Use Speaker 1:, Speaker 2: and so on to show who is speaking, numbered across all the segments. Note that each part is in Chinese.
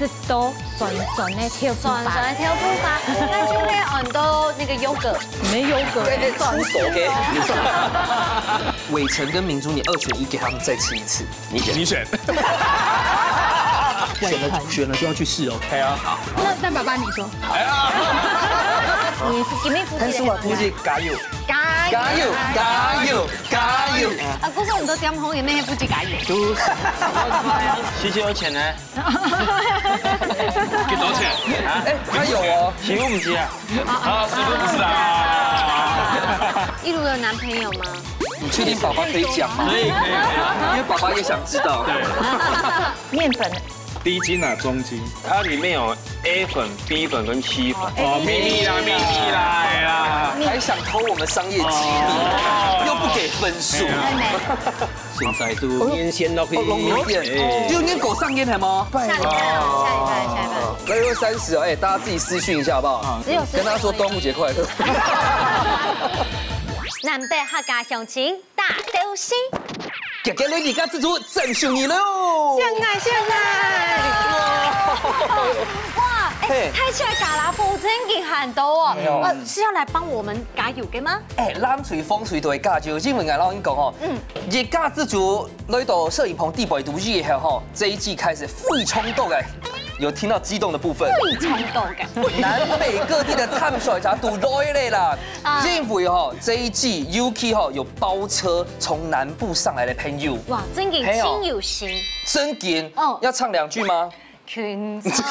Speaker 1: 是都酸酸的跳步
Speaker 2: 酸酸的跳步法，那就会很多那个优格，
Speaker 1: 没有个
Speaker 3: 出手给。伟成跟明珠，你2选1，给他们再吃一次。
Speaker 4: 你选。
Speaker 3: 选了就要去试哦。
Speaker 4: 对啊。好。
Speaker 1: 那爸爸你说，
Speaker 4: 哎呀。
Speaker 2: 你给没夫妻？
Speaker 3: 夫妻加油！
Speaker 2: 加
Speaker 3: 加油！加油！加油！
Speaker 2: 啊，嗰個唔到點好嘅咩？夫妻加油。
Speaker 4: 都洗洗有錢呢？給多少錢？
Speaker 3: 哎，他有哦。
Speaker 4: 媳婦唔知啊？啊，媳婦不是啊。
Speaker 2: 一如有男朋友嗎？
Speaker 3: 你确定爸爸可以讲吗？
Speaker 4: 可以。
Speaker 3: 因为爸爸也想知道。
Speaker 4: 对。
Speaker 1: 面粉
Speaker 5: 低筋啊，中筋。
Speaker 4: 它里面有 A 粉、B 粉跟7粉。哦，秘密啦，秘密啦，哎呀。
Speaker 3: 还想偷我们商业机密，又不给分数。
Speaker 4: 现在都烟先都可以。
Speaker 3: 就烟狗上烟台吗？
Speaker 2: 下禮拜。
Speaker 3: 6月30哦，哎，大家自己私訊一下好不好？
Speaker 2: 只有
Speaker 3: 跟他說端午節快樂。
Speaker 2: 南北客家鄉親大鬥星，
Speaker 3: 哥哥你家自主整秀你喽！
Speaker 2: 現在，哇，哎，睇起來嘎啦布真勁很多哦，是要來幫我們加油嘅嗎？
Speaker 3: 哎，攬水風水都會加油，因為我老你講哦，熱家自主來到攝影棚第8度以後吼，這一季開始非衝動哎。有聽到激動的部分，
Speaker 2: 非衝動嘅，
Speaker 3: 南北各地的參賽者都來了啦。因為哈這一季 UK 哈有包車從南部上來的朋友，
Speaker 2: 哇，真勁親友型，
Speaker 3: 真勁哦，要唱2句嗎？
Speaker 2: 群唱，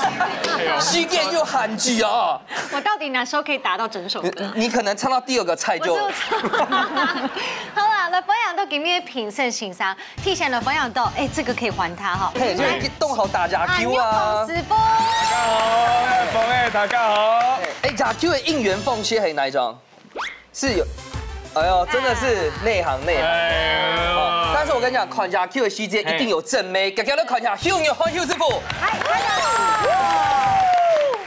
Speaker 3: 西點又韓劇啊！
Speaker 2: 我到底哪時候可以達到整首歌？
Speaker 3: 你可能唱到第2個菜就。
Speaker 2: 好啦，來分享到給面評審欣賞，提前來分享到，哎，這個可以還他哈。
Speaker 3: 嘿，就動好打假 Q 啊！
Speaker 2: 直播。
Speaker 4: 大家好，
Speaker 3: 哎，假 Q 的應援奉獻係哪一種？是有，哎呦，真的是內行。但是我跟你講，看假 Q 的細節一定有正妹，大家都看一下，秀牛歡秀師傅。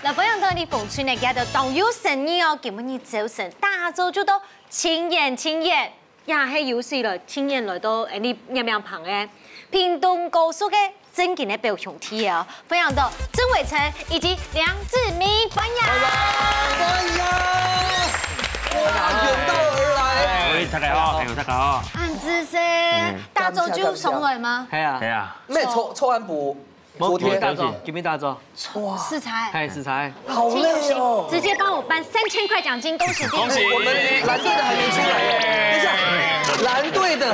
Speaker 2: 來分享到你逢春呢，家到當有生意哦，今日早晨大早就到親宴，呀係有事了，親宴來到你咩咩棚嘅屏東高速嘅真勁嘅表兄弟啊，分享到曾偉成以及梁志明，歡迎！
Speaker 3: 遠道而來，
Speaker 4: 喂，大家好，大家好。
Speaker 2: 很資深，大洲就送來嗎？
Speaker 4: 係啊。
Speaker 3: 咩臭安補？昨天
Speaker 4: 大洲，今天大洲。
Speaker 2: 哇，食材，
Speaker 4: 係食材。
Speaker 3: 好累哦！
Speaker 2: 直接幫我頒3000塊獎金，恭喜！
Speaker 3: 我們藍隊的還沒出來，等一下，藍隊的，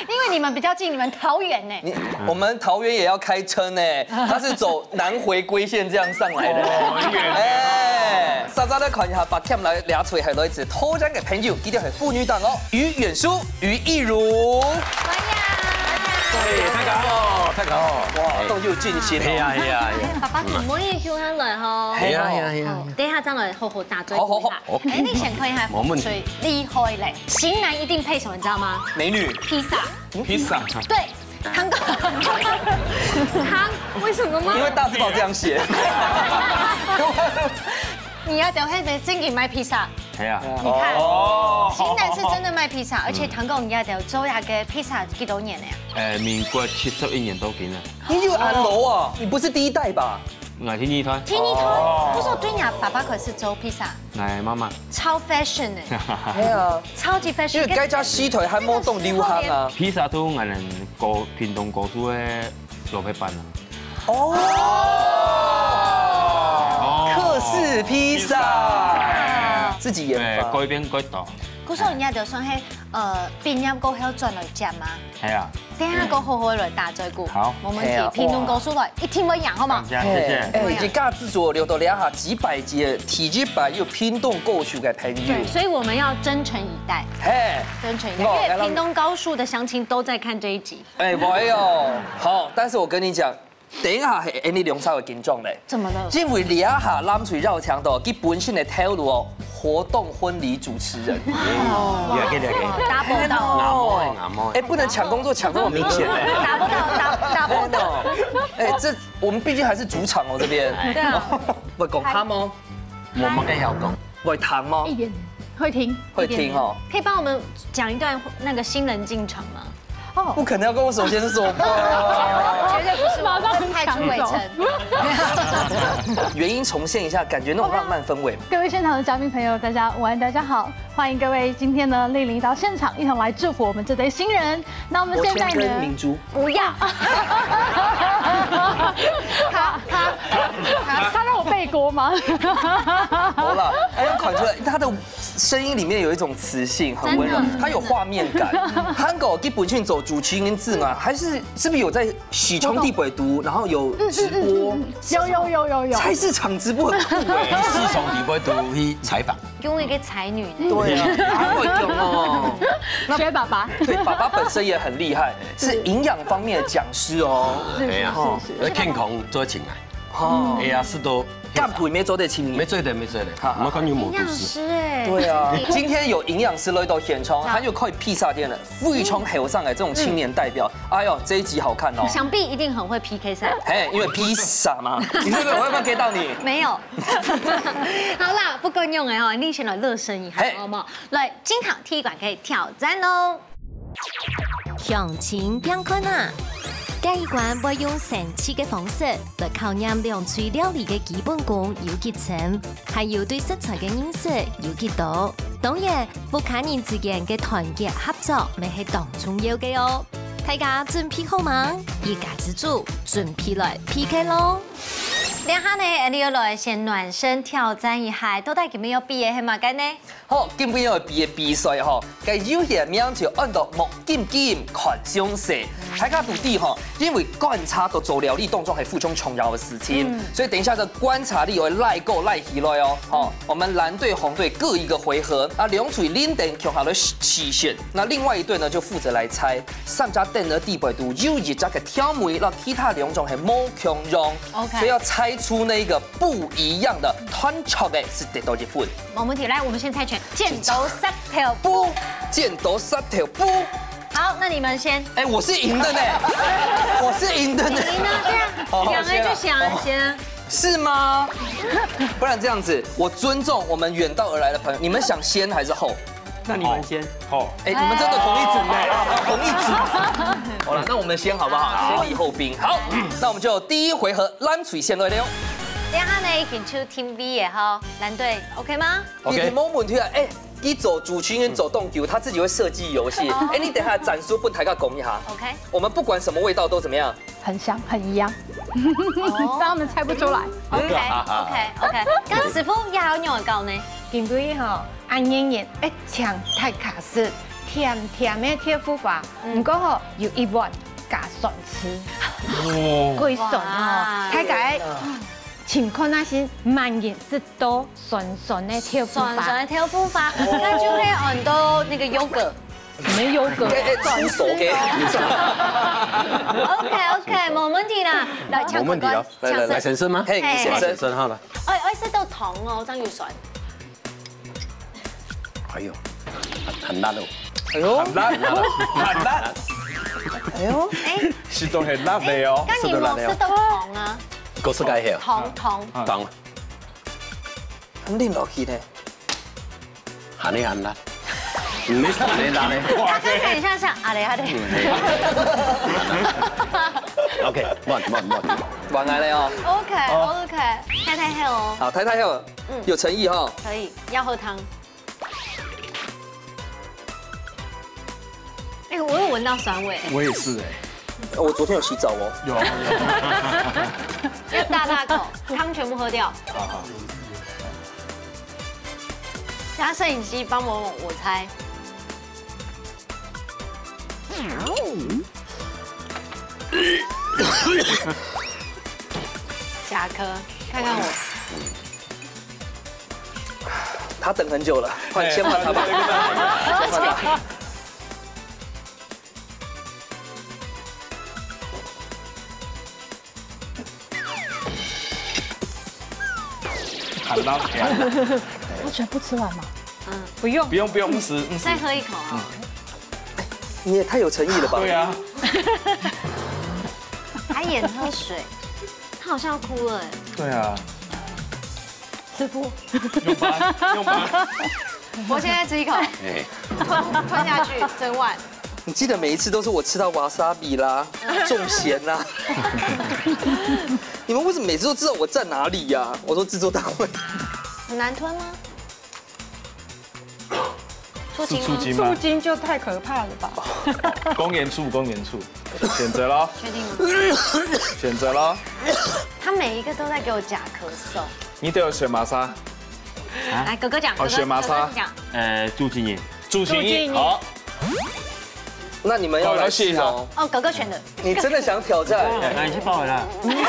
Speaker 2: 因為你們比較近，你們桃園呢？
Speaker 3: 我們桃園也要開車呢，他是走南回歸線這樣上來的。哎，稍稍的看一下，把 cam 來倆出還有一次偷獎給朋友，記得係婦女檔哦，於遠書、於藝如。
Speaker 4: 大家好，
Speaker 3: 哇，都有盡心。
Speaker 4: 係啊。
Speaker 2: 爸爸唔可以叫佢嚟嗬。
Speaker 3: 係啊。
Speaker 2: 等下真嚟好好打嘴
Speaker 3: 好。
Speaker 2: 哎，你先看一下最厲害嘞，型男一定配什麼，你知道嗎？
Speaker 3: 美女。
Speaker 2: 披薩。對，糖糕。糖？為什麼嗎？
Speaker 3: 因為大字報這樣寫。
Speaker 2: 你要等下邊真嘅賣披薩。
Speaker 4: 係啊。
Speaker 2: 你看，型男是真的賣披薩，而且糖糕你要等做下嘅披薩幾多年了呀？
Speaker 4: 民國71年都見啦。
Speaker 3: 你就安樓啊？你不是第1代吧？
Speaker 4: 我係天二胎。
Speaker 2: 天二胎，不是我對呀，爸爸可是做披薩。
Speaker 4: 係媽媽。
Speaker 2: 超 fashion 誒。
Speaker 3: 係啊。
Speaker 2: 超級 fashion。
Speaker 3: 因為該家西腿還冇動流行啊。
Speaker 4: 披薩都係人屏東高速嘅老闆辦啊。客
Speaker 3: 式披薩，自己研發。
Speaker 4: 改編改導。
Speaker 2: 嗰時候人家就想係邊一個喺度轉來食嘛。
Speaker 4: 係啊。
Speaker 2: 等下個好好來打嘴鼓。
Speaker 4: 好。
Speaker 2: 冇問題。屏東高速來一天一樣，好嘛？
Speaker 4: 謝謝。
Speaker 3: 哎，一家製作留到兩下幾百節，體積版有屏東高速嘅朋友。
Speaker 2: 對，所以我們要真誠以待。
Speaker 3: 嘿，
Speaker 2: 真誠以待，因為屏東高速的鄉親都在看這一集。
Speaker 3: 哎，沒有。好，但是我跟你講。等一下係你兩首嘅緊張咧，
Speaker 2: 怎麼了？
Speaker 3: 因為兩下攬水繞牆度，佢本身嘅透露哦，活動婚禮主持人。
Speaker 2: 達不到。
Speaker 3: 哎，不能搶工作搶這麼明顯哎。
Speaker 2: 達不到。
Speaker 3: 哎，這我們畢竟還是主場哦，這邊。
Speaker 2: 對啊。
Speaker 3: 會講他嗎？
Speaker 4: 冇乜嘅有講。
Speaker 3: 會彈嗎？
Speaker 1: 一點，會聽。
Speaker 3: 會聽哦。
Speaker 2: 可以幫我們講一段那個新人進場嗎？
Speaker 3: 不可能要跟我手牵手吧？
Speaker 2: 绝对不是我，派出伟成。
Speaker 3: 原因重现一下，感觉那种浪漫氛围。
Speaker 5: 各位现场的嘉宾朋友，大家午安，大家好，欢迎各位今天呢莅临到现场，一同来祝福我们这对新人。那我们现在呢？
Speaker 3: 跟明珠
Speaker 2: 不要。
Speaker 5: 他让我背锅吗？
Speaker 3: 好了，哎，款出来，他的声音里面有一种磁性，很温柔，他有画面感。韩狗基本上走主持人字嘛，还是不是有在喜冲地北读，然后有直播？
Speaker 5: 有。
Speaker 3: 菜市场直播很酷哎，
Speaker 6: 喜冲地北读去采访。
Speaker 2: 用一个才女呢？
Speaker 3: 对啊，好会用哦。
Speaker 5: 学爸爸。
Speaker 3: 对，爸爸本身也很厉害，是营养方面的讲师哦。
Speaker 6: 对啊，是健康做起来。哦，哎呀，是都。
Speaker 3: 干培没做得清，
Speaker 6: 没做的，我们看有
Speaker 2: 营养师哎。
Speaker 3: 对啊，今天有营养师来到现场，还有靠披萨店的傅冲后上来这种青年代表，哎呦，这一集好看哦。
Speaker 2: 想必一定很会 PK 赛。
Speaker 3: 哎，因为披萨嘛，你是不是我要不要 get 到你？
Speaker 2: 没有。好啦，不够用哎哈，你先来热身一下好不好？来，金堂体育馆可以挑战喽。
Speaker 7: 向前变困难。这一关要用神奇的方式来考验两嘴料理的基本功有几层，还有对食材的认识有几多。当然，夫家人之間嘅團結合作咪係當重要嘅哦。大家準備好嗎？一家之主準備來 PK 咯！
Speaker 2: 等下呢，你要來先暖身挑戰一下，到底今日要比嘅係乜嘅呢？
Speaker 3: 好，今日要比嘅比賽吼，嘅有些名就按照木劍款相式。大家到底哈，因为观察到做料理动作係非常重要的事情，所以等一下的观察力會賴夠賴起來哦。好，我們藍隊、紅隊各一個回合，啊，兩隊領導強下來起線，那另外一隊呢就負責來猜，三家店的地北度有一家嘅挑梅，讓其他兩種係冇強用，所以要猜出那個不一樣的團錯嘅是得到一分。
Speaker 2: 冇問題，來，我們先猜拳，剪刀石頭布，
Speaker 3: 剪刀石頭布。
Speaker 2: 好，那你們先。
Speaker 3: 哎，我是贏的呢，我是贏的呢。
Speaker 2: 贏啊，對啊，想了就想先啊。
Speaker 3: 是嗎？不然這樣子，我尊重我們遠道而來的朋友，你們想先還是後？
Speaker 4: 那你們先。好。
Speaker 3: 哎，你們真的同一組呢？同一組。好了，那我們先好不好？先禮後兵。好，那我們就第一回合藍水先來了。
Speaker 2: 等下呢，已經出 Team B 嘅哈，藍隊 OK 嗎
Speaker 3: ？OK。冇問題啊，哎。一走主持人走動球，他自己會設計遊戲。哎，你等下展書不抬個拱一下。
Speaker 2: OK。
Speaker 3: 我們不管什麼味道都怎麼樣？
Speaker 5: 很香，很一樣，讓他們猜不出來。
Speaker 2: OK。咁師傅也有用嘅呢？
Speaker 1: 今日吼，按演員一唱太卡實，甜的鐵夫法，唔過吼有一碗加蒜絲，貴蒜吼，太解。情況那些蔓延是多酸的跳夫法，
Speaker 2: 酸的跳夫法，那就會按到那個優格，
Speaker 1: 沒優格，
Speaker 3: 出手嘅。
Speaker 2: OK， 冇問題啦，來搶
Speaker 6: 冇問題啊，來先生嗎？
Speaker 3: 嘿，先生好了。
Speaker 2: 我識到糖哦，張玉酸。
Speaker 6: 哎呦，很辣哦。
Speaker 3: 哎呦，
Speaker 4: 很辣。
Speaker 3: 哎呦，
Speaker 2: 哎，
Speaker 4: 是都很辣的哦。
Speaker 2: 咁你冇識到糖啊？
Speaker 6: 各式各樣。
Speaker 2: 糖。
Speaker 3: 很拎落去呢。
Speaker 6: 很辣。沒很辣呢。
Speaker 2: 他看起來像是阿雷。
Speaker 6: OK，
Speaker 3: 完來了哦。
Speaker 2: OK，太黑哦。
Speaker 3: 好，太黑了，有誠意哈。
Speaker 2: 可以，要喝湯。哎，我有聞到酸味。
Speaker 4: 我也是哎。
Speaker 3: 我昨天有洗澡哦。
Speaker 4: 有。
Speaker 2: 要大口，湯全部喝掉。
Speaker 4: 好。
Speaker 2: 加攝影機幫我猜。下顆，看看我。
Speaker 3: 他等很久了，快先把他吧。
Speaker 4: 很辣。
Speaker 5: 我全部吃完吗？
Speaker 1: 不用，
Speaker 4: 不吃。
Speaker 2: 再喝一口啊！
Speaker 3: 你也太有誠意了吧？
Speaker 4: 對啊。
Speaker 2: 還眼喝水，他好像要哭了哎。
Speaker 4: 對啊。
Speaker 5: 師傅。
Speaker 4: 用吧。
Speaker 2: 我現在吃一口，吞下去，整碗。
Speaker 3: 你记得每一次都是我吃到瓦萨比啦，重咸啦。你们为什么每次都知道我站哪里呀？我说制作单位。
Speaker 2: 很难吞吗？出
Speaker 4: 是
Speaker 2: 金吗？
Speaker 4: 出金吗？
Speaker 1: 出金就太可怕了吧？
Speaker 4: 公园处，选择了，
Speaker 2: 确定吗？
Speaker 4: 选择了。
Speaker 2: 他每一个都在给我假咳嗽。
Speaker 4: 你都要选玛莎，
Speaker 2: 来，哥哥讲，哥哥
Speaker 4: 选玛莎
Speaker 2: 哥哥讲。
Speaker 6: 朱金燕，
Speaker 4: 朱晴怡，好，
Speaker 3: 那你们要来试哦。
Speaker 2: 哦，哥哥选的。
Speaker 3: 你真的想挑战？
Speaker 6: 那你去报回来。
Speaker 3: 不是啊，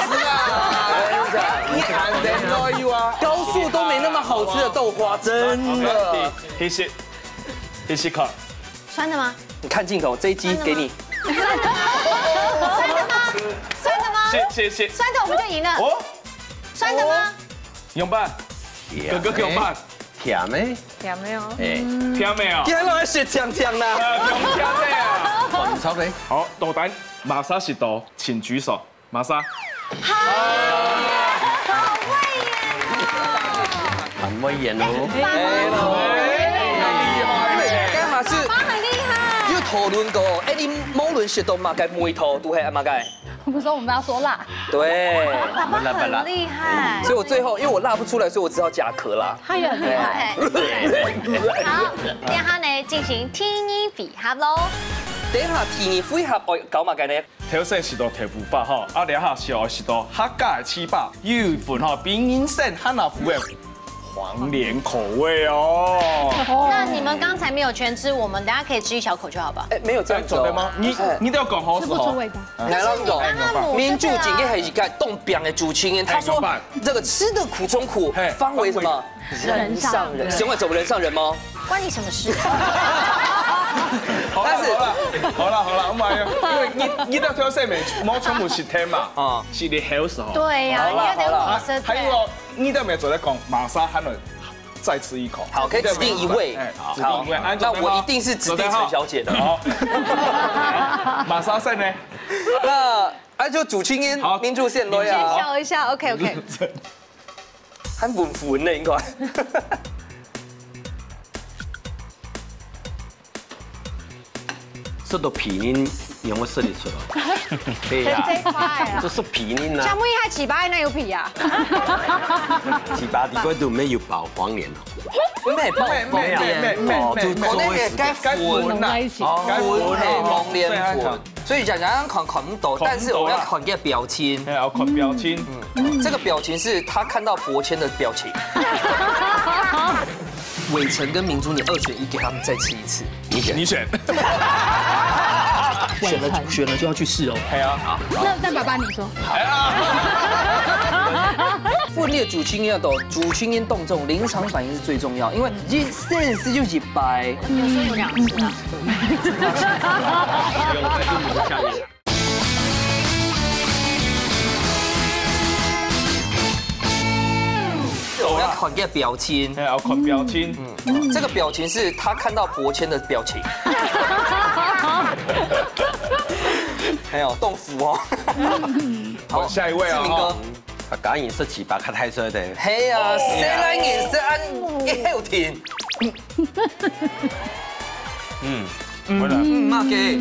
Speaker 3: 你看高速都没那么好吃的豆花，真的。
Speaker 4: 一起看。
Speaker 2: 酸的吗？
Speaker 3: 你看镜头，这一击给你。
Speaker 2: 酸的吗？
Speaker 4: 谢。
Speaker 2: 酸的我们就赢了。
Speaker 4: 哦，
Speaker 2: 酸的吗？
Speaker 4: 用办，哥哥用办，
Speaker 6: 甜咩？
Speaker 1: 有没有？
Speaker 6: 哎，
Speaker 4: 听没有？
Speaker 3: 今天让人血呛呛啦。
Speaker 4: 用听没啊？
Speaker 6: 很臭嘞。
Speaker 4: 好，豆蛋，玛莎是豆，请举手。玛莎。
Speaker 2: 好会演
Speaker 6: 很威严哦。
Speaker 3: 干嘛是？
Speaker 2: 妈很厉害。
Speaker 3: 因为讨论过，你某轮食到嘛该梅头都系嘛该。
Speaker 5: 不是说我们要说辣，
Speaker 3: 对。
Speaker 2: 爸爸很厉害。
Speaker 3: 所以我最后因为我辣不出来，所以我只好假壳啦。
Speaker 5: 他也很厉害。
Speaker 2: 好，等下呢进行天衣比合咯。
Speaker 3: 等一下天衣配合搞嘛该呢？
Speaker 4: 頭先是到豆腐法吼，啊，然後是是到客家的糍粑，有一份吼冰英省漢納府的黃連口味哦。
Speaker 2: 那你們剛才沒有全吃，我們等下可以吃一小口就好吧？
Speaker 3: 哎，没有这样子
Speaker 4: 準備嗎？你都要講好
Speaker 5: 吃不出味道。
Speaker 3: 来让懂。民主警戒还是该冻扁的主青年，他说这个吃的苦中苦，方为什么？人上人。请问怎么人上人吗？
Speaker 2: 關你什麼事？
Speaker 4: 好啦，我買啊，因為你都挑選咪冇全部是聽嘛，啊，是你好時候。
Speaker 2: 對呀，應該得我色。
Speaker 4: 還有你都沒做在講，馬上喊了再吃一口。
Speaker 3: 好，可以指定一位。
Speaker 4: 指定一位，
Speaker 3: 那我一定是指定陈小姐的。
Speaker 4: 好，馬莎勝呢？
Speaker 3: 那就主青煙民主線都要。
Speaker 2: 笑一下 ，OK。
Speaker 3: 很穩穩呢，應該。
Speaker 6: 這都皮黏用我設計出來。對呀，這是皮黏啊。
Speaker 2: 像木一還起巴那有皮啊？
Speaker 6: 糍粑啲嗰度咩要爆黃連啊？
Speaker 3: 咩爆黃連？
Speaker 6: 哦，就
Speaker 3: 我那個該混
Speaker 5: 在一起。
Speaker 3: 混係黃連混。所以講看不懂，但是我要看個表情。
Speaker 4: 要看表情。
Speaker 3: 這個表情是他看到伯謙的表情。偉成跟明珠，你2選1，給他們再吃一次。
Speaker 4: 你選。
Speaker 3: 選了就要去試哦。
Speaker 4: 係啊。
Speaker 5: 那爸爸你說。
Speaker 3: 訓練主青煙的主青煙動眾，臨場反應是最重要，因為你 sense 就一百。
Speaker 2: 有時候有2次啊。
Speaker 3: 我要看個表情，
Speaker 4: 要看表情。
Speaker 3: 這個表情是他看到伯謙的表情。還有豆腐哦。
Speaker 4: 好，下一位啊。
Speaker 3: 志明哥。
Speaker 6: 客家顏色糍粑較太色的。
Speaker 3: 係啊，西蘭顏色按1天。罵給。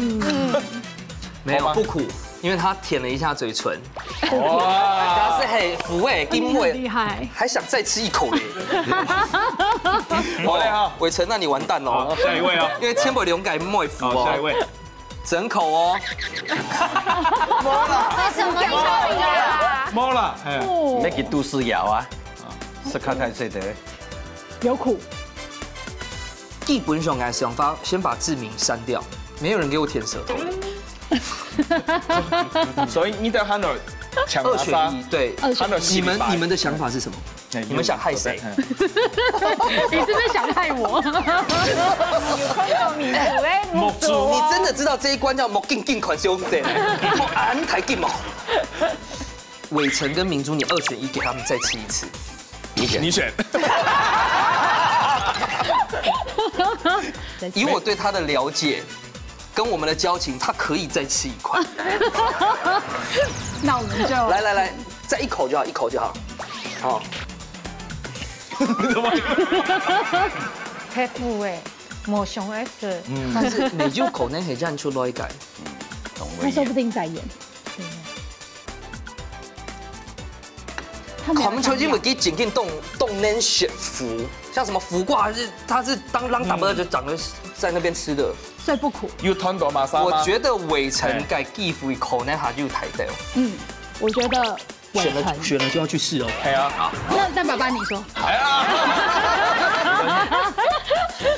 Speaker 3: 沒有不苦，因為他舔了一下嘴唇。哇！但是很撫慰、甘味，
Speaker 5: 厲害，
Speaker 3: 還想再吃一口嘞。
Speaker 4: 好嘞哈，
Speaker 3: 偉成，那你完蛋了。
Speaker 4: 下一位啊，
Speaker 3: 因為千百兩改莫服哦。
Speaker 4: 下一位，
Speaker 3: 整口哦。
Speaker 2: 什麼意思啊？
Speaker 4: 冇啦，
Speaker 6: 咩叫都市謠啊？是較太色的。
Speaker 5: 有苦。
Speaker 3: 基本上的想法，先把志明刪掉，沒有人給我舔舌頭。
Speaker 4: 所以你的喊了搶
Speaker 3: 2選1，對。你們的想法是什麼？你們想害誰？
Speaker 5: 你是不是想害我？
Speaker 3: 木豬，你真的知道這一關叫木勁勁款兄弟？木安台勁毛。偉成跟明珠，你2選1，給他們再吃一次。
Speaker 4: 你選。
Speaker 3: 以我對他的了解，跟我們的交情，他可以再吃1塊。
Speaker 5: 那我們就
Speaker 3: 來，再1口就好，1口就好。好。
Speaker 1: 太苦哎。冇想会对。
Speaker 3: 但是美酒可能系这样出来改，
Speaker 5: 他说不定在演。
Speaker 3: 他们究竟会给紧紧动那些福，像什么福挂它是当打不到就长得在那边吃的，
Speaker 5: 所以不苦。
Speaker 4: 有团朵玛莎吗？
Speaker 3: 我觉得伟成改寄福可能还就抬掉。
Speaker 5: 我觉得伟成
Speaker 6: 选了就要去试哦。
Speaker 4: 对啊。好。
Speaker 5: 那爸爸你说。
Speaker 4: 哎呀。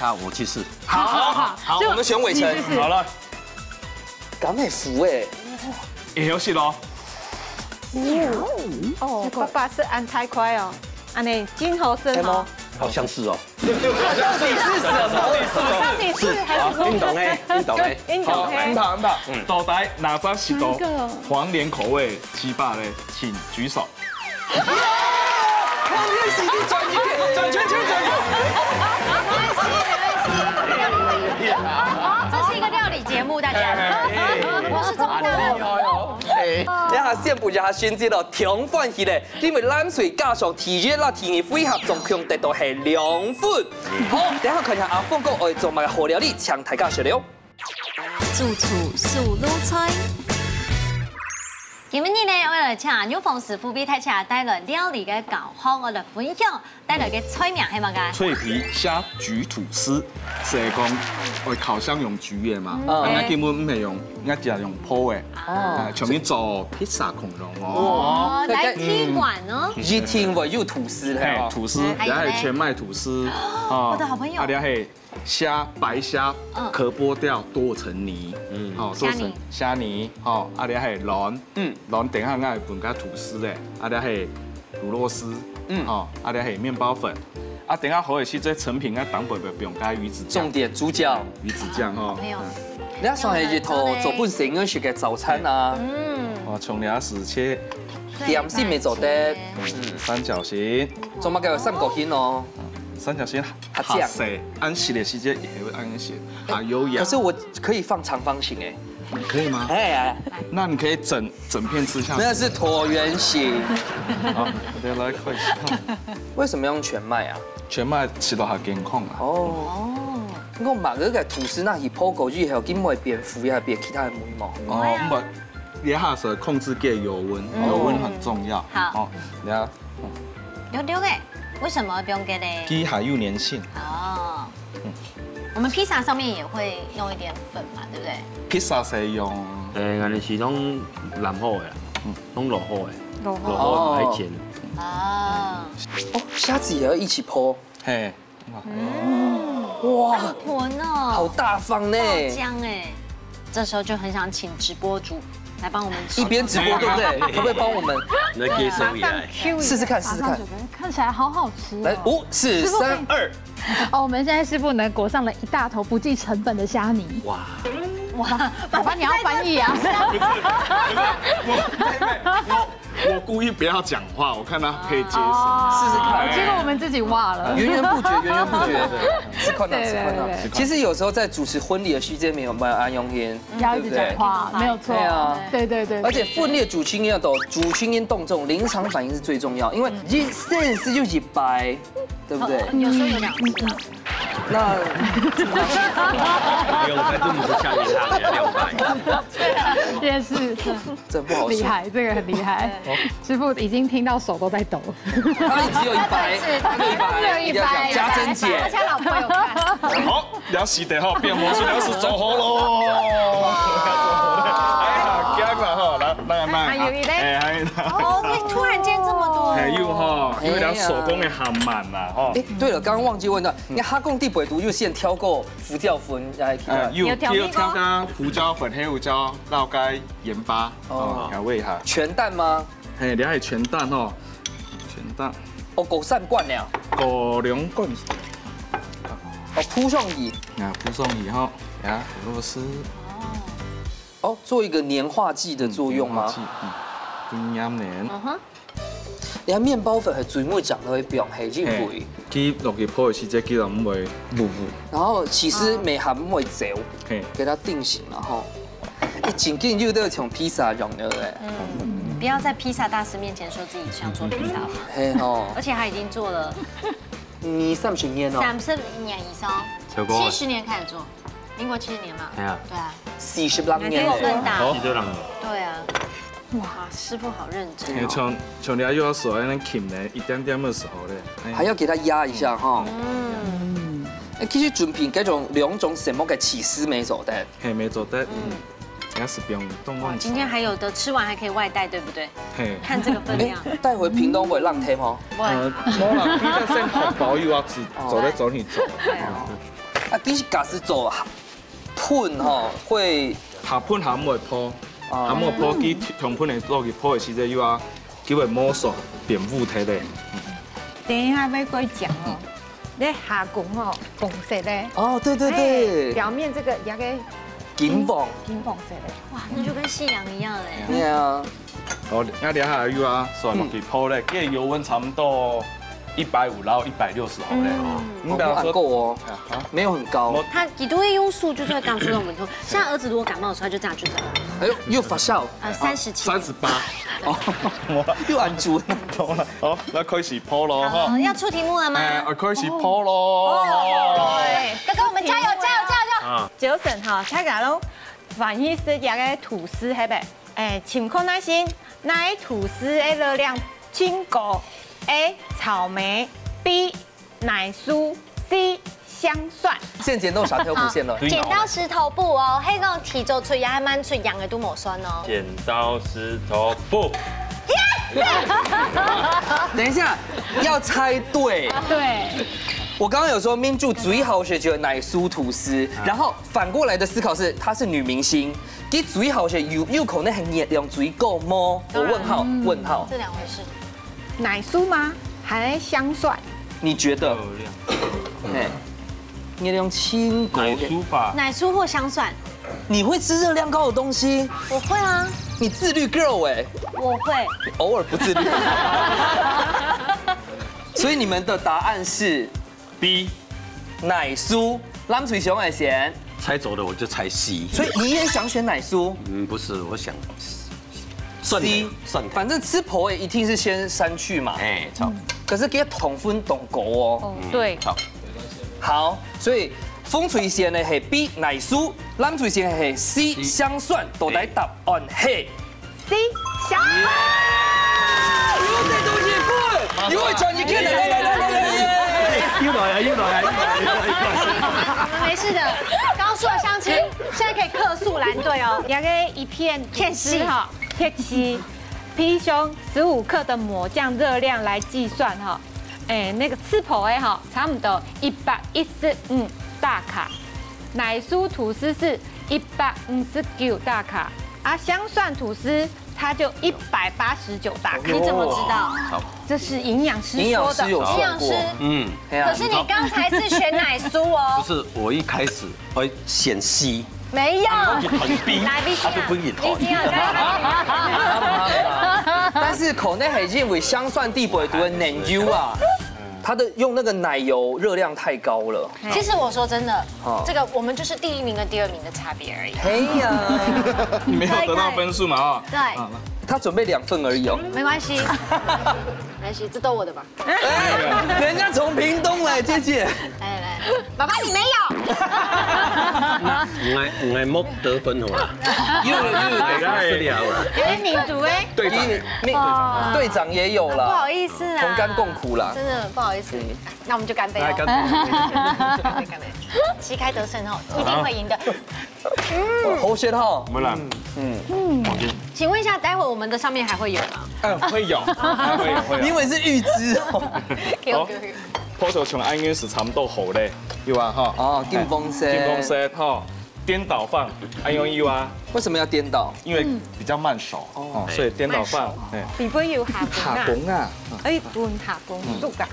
Speaker 6: 好，我去试。
Speaker 3: 好，我们选伟成。
Speaker 4: 好了。
Speaker 3: 敢美福哎。
Speaker 4: 也有戏喽。
Speaker 1: 哦，爸爸是按太快哦，安尼金猴生哦。
Speaker 6: 好像是哦。
Speaker 3: 到底是什么？
Speaker 1: 到底是还是
Speaker 6: 运动哎，运动哎。
Speaker 4: 好，很棒。豆台哪吒是豆黄连口味700嘞，请举手。
Speaker 3: 黄连是你转圈。
Speaker 2: 这是一个料理节目，大家。我是中大。
Speaker 3: 一下宣布一下先知咯，挺欢喜咧，因为冷水加上体热啦，体液配合，总共得到系2分。好，等下看下阿凤哥会做乜好料理，请大家食了。
Speaker 7: 主厨素卤菜。
Speaker 2: 今日呢，我来请牛凤师傅俾大家帶來料理嘅教學，我嚟分享帶來嘅菜名係乜嘅？
Speaker 4: 脆皮蝦焗吐司，是講我烤箱用焗嘅嘛，人家基本唔係用，人家就用鋪嘅，上面做披薩孔融
Speaker 2: 哦，來聽完哦。
Speaker 3: 一聽話有吐司咧，
Speaker 4: 吐司，然後係全麥吐司，
Speaker 2: 我的好朋友，
Speaker 4: 啊，然後係蝦白蝦殼剝掉剁成泥，好剁成蝦泥，好，啊，然後係卵，卵等下我會拌加吐司咧，啊，然後係乳酪絲，哦，啊，然後係麵包粉，啊，等下好嘅是這成品啊，當貝不用加魚子醬，
Speaker 3: 重點主角
Speaker 4: 魚子醬哦。
Speaker 3: 你一上係日頭做本成日食嘅早餐啊，
Speaker 4: 哦，從牙齒切
Speaker 3: 點心未做得，
Speaker 4: 三角形，
Speaker 3: 做乜嘅三角形哦。
Speaker 4: 三角形下細，按細的時間也會按細，好優雅。
Speaker 3: 可是我可以放長方形哎，
Speaker 4: 可以嗎？
Speaker 3: 哎，
Speaker 4: 那你可以整片吃下去。
Speaker 3: 那是橢圓形。
Speaker 4: 好，我哋來看一下。
Speaker 3: 為什麼用全麥啊？
Speaker 4: 全麥吃到係健康啊。
Speaker 3: 哦。我買嗰個吐司那係鋪過之後，兼會變腐也係變其他嘅味道。
Speaker 4: 哦，唔，你下時控制嘅油溫，油溫很重要。
Speaker 2: 好。
Speaker 4: 你啊。
Speaker 2: 溜溜嘅。為什麼不用給嘞？
Speaker 4: 雞還有粘性。
Speaker 2: 哦。我們披薩上面也會用一點粉嘛，對不對？
Speaker 4: 披薩係用
Speaker 6: 我哋是攏南好嘅，攏落好嘅，落好海鮮。
Speaker 2: 哦。
Speaker 3: 哦，蝦子也要一起鋪。
Speaker 4: 嘿。
Speaker 3: 哇，
Speaker 2: 好盆哦。
Speaker 3: 好大方呢。
Speaker 2: 爆漿哎，這時候就很想請直播主來幫我們
Speaker 3: 一邊直播，對不對？可不可以幫我們？
Speaker 6: 來介紹一下，
Speaker 3: 試試看，試試看。
Speaker 5: 看起來好好吃。
Speaker 3: 來，5、4、3、2。
Speaker 5: 哦，我們現在師傅呢裹上了一大頭不計成本的蝦泥。哇！爸爸你要翻譯啊？
Speaker 4: 我故意不要講話，我看他可以接受，
Speaker 3: 試試看。
Speaker 5: 結果我們自己忘了，
Speaker 3: 源源不絕。吃困難。其實有時候在主持婚禮的時間，沒有安用音，
Speaker 5: 要一直講話，沒有錯。對啊，對。
Speaker 3: 而且分裂主清音要懂，主清音動重，臨場反應是最重要，因為1cm就100，對不對？
Speaker 2: 有時候有2次啊。
Speaker 3: 那
Speaker 6: 沒有，我看這麼是下面他200，
Speaker 5: 也是，
Speaker 3: 這不好說，
Speaker 5: 厲害，這個很厲害。師傅已經聽到手都在抖。
Speaker 3: 他只有100，加增減。
Speaker 1: 而且老婆有看。
Speaker 4: 好，了洗得好，變魔術了是走好咯。哎呀，驚啦哈，來，
Speaker 1: 還有一嘞。
Speaker 2: 哦，突然間這麼多。
Speaker 4: 還有哈，因為了手工的很滿啦哈。
Speaker 3: 哎，對了，剛剛忘記問到，你哈貢地北都又先挑過胡椒粉，來
Speaker 4: 有挑個胡椒粉、黑胡椒、老雞、鹽巴哦，調味一下。
Speaker 3: 全蛋嗎？
Speaker 4: 嘿，你係全蛋哦，全蛋。
Speaker 3: 哦，狗3罐了。
Speaker 4: 狗2罐。
Speaker 3: 哦，鋪上去。
Speaker 4: 啊，鋪上以後，呀，俄羅斯。
Speaker 3: 哦，做一個粘化劑的作用嗎？
Speaker 4: 黏黏。
Speaker 3: 你看麵包粉係最尾長到去表係真肥。
Speaker 4: 佢落去鋪嘅時間，佢就唔會糊糊。
Speaker 3: 然後其實美含唔會走，給它定型，然後一整件就都從披薩用的嘞。
Speaker 2: 不要在披薩大師面前說自己想做披薩嘛。
Speaker 3: 嘿吼。
Speaker 2: 而且他已經做了
Speaker 3: 30年哦。
Speaker 2: 30年以上。70年开始做，民国70年嘛。
Speaker 6: 係啊，
Speaker 2: 对啊，
Speaker 3: 40年
Speaker 2: 年份大。
Speaker 6: 好，多人。
Speaker 2: 对啊。哇，师傅好认真。
Speaker 4: 像你要手那钳呢，一点点的时候呢，
Speaker 3: 还要给它压一下哈。其實準備嗰種2種什麼嘅起司沒做的，
Speaker 4: 嘿，没做的，也是不用动
Speaker 2: 哇，今天还有的，吃完还可以外带，对不对？
Speaker 4: 嘿，
Speaker 2: 看这个分量。
Speaker 3: 帶回屏東會浪添哦。
Speaker 4: 冇啦，你在先紅包又要走來走你走。
Speaker 3: 啊，其實假使做噴哈會
Speaker 4: 下盤下唔會破，下唔會破，佢上盤嚟落去破嘅時陣又要叫佢摸索變固體咧。
Speaker 1: 等一下要過講哦。那下拱哦，粉色的
Speaker 3: 哦，對對對，
Speaker 1: 表面這個也個
Speaker 3: 金黃，
Speaker 1: 金黃色的，
Speaker 2: 哇，那就跟夕陽一樣嘞。
Speaker 3: 對啊。
Speaker 4: 好，那等下又要再落去破咧，佢油溫差唔多150到160毫咧。
Speaker 3: 你不要說夠哦，沒有很高。
Speaker 2: 他幾度會用數，就是會剛出那種紋頭。像兒子如果感冒的時候，他就這樣去找。
Speaker 3: 哎呦，又發酵。
Speaker 2: 37、
Speaker 4: 38。
Speaker 3: 哦，又按住。
Speaker 4: 好，那開始破咯哈。
Speaker 2: 要出題目了嗎？
Speaker 4: 我開始破咯。
Speaker 2: 哥哥，我們加油，加油，加油！
Speaker 1: 早晨哈，大家攏反義式也個吐司係咪？情況那先，那吐司的熱量輕高 ，A 草莓 ，B 奶酥 ，C 香蒜。現剪刀石頭布先咯。
Speaker 2: 剪刀石頭布哦，迄種提做出也還蠻出樣的都冇酸哦。
Speaker 6: 剪刀石頭布。
Speaker 3: 等一下，要猜對。
Speaker 1: 對。
Speaker 3: 我剛剛有說民主最好學就奶酥吐司，然後反過來的思考是，她是女明星，佢最好學有可能係熱量最高嗎？我問號，問號。
Speaker 2: 這兩回事。
Speaker 1: 奶酥嗎？還是香蒜？
Speaker 3: 你覺得？哎，熱量輕高。
Speaker 6: 奶酥吧。
Speaker 2: 奶酥或香蒜。
Speaker 3: 你會吃熱量高的東西？
Speaker 2: 我會啊。
Speaker 3: 你自律 girl 哎。
Speaker 2: 我會。
Speaker 3: 偶爾不自律。所以你們的答案是
Speaker 6: B
Speaker 3: 奶酥。藍水熊愛賢。
Speaker 6: 猜走的我就猜 C。
Speaker 3: 所以你也想選奶酥？
Speaker 6: 不是，我想
Speaker 3: C。反正吃婆一定是先刪去嘛。
Speaker 6: 哎，錯。
Speaker 3: 可是給同分同狗哦。
Speaker 1: 對。
Speaker 3: 好，所以風吹線呢係 B 奶酥，藍水線係 C 香蒜，到底答案係
Speaker 1: C 香蒜。
Speaker 3: 有這東西不？你會轉一片來。
Speaker 6: 又來啊！又來啊！
Speaker 2: 我們沒事的，剛剛說的鄉親，現在可以客訴藍隊哦。
Speaker 1: 也個一片片絲哈，片絲，皮胸15克的抹醬熱量來計算哈，那個吃婆的哈，差不多115大卡，奶酥吐司是159大卡，啊香蒜吐司它就189大卡。
Speaker 2: 你怎麼知道？
Speaker 1: 這是營養師
Speaker 3: 營養
Speaker 1: 說的。
Speaker 3: 師有說過。
Speaker 2: 可是你剛才是選奶酥哦。
Speaker 6: 不是，我一開始會選 C。
Speaker 2: 沒有。
Speaker 6: 很 B，他都不認同。
Speaker 3: 但是口內係認為香蒜地不會讀的奶油啊，它的用那個奶油熱量太高了。
Speaker 2: 其實我說真的，這個我們就是第1名跟第2名的差別而已。
Speaker 3: 嘿呀，
Speaker 4: 你沒有得到分數嘛？啊，
Speaker 2: 對。
Speaker 3: 他準備2份而已哦。
Speaker 2: 沒關係，沒關係，這都我的吧。
Speaker 3: 人家從屏東來，姐姐。
Speaker 2: 來，爸爸你沒有。
Speaker 6: 唔係冇得分好啦。
Speaker 3: 有
Speaker 1: 民主哎。
Speaker 3: 隊長也有了。
Speaker 2: 不好意思啊。
Speaker 3: 同甘共苦啦。
Speaker 2: 真的不好意思，那我們就乾杯哦。乾杯。旗開得勝哦，一定會贏的。
Speaker 3: 好學哈。
Speaker 4: 沒啦。
Speaker 2: 請問一下，待會我們的上面還會有嗎？
Speaker 4: 會有，會有。
Speaker 3: 你以為是預知哦？
Speaker 2: 好。
Speaker 4: 鋪頭從安源是差唔多好咧，有啊哈。
Speaker 3: 哦，金峰色。
Speaker 4: 金峰色哈，顛倒放，安源有啊。
Speaker 3: 為什麼要顛倒？
Speaker 4: 因為比較慢熟哦，所以顛倒放。
Speaker 1: 你不有下
Speaker 4: 工啊？
Speaker 1: 哎，不下工，做噶。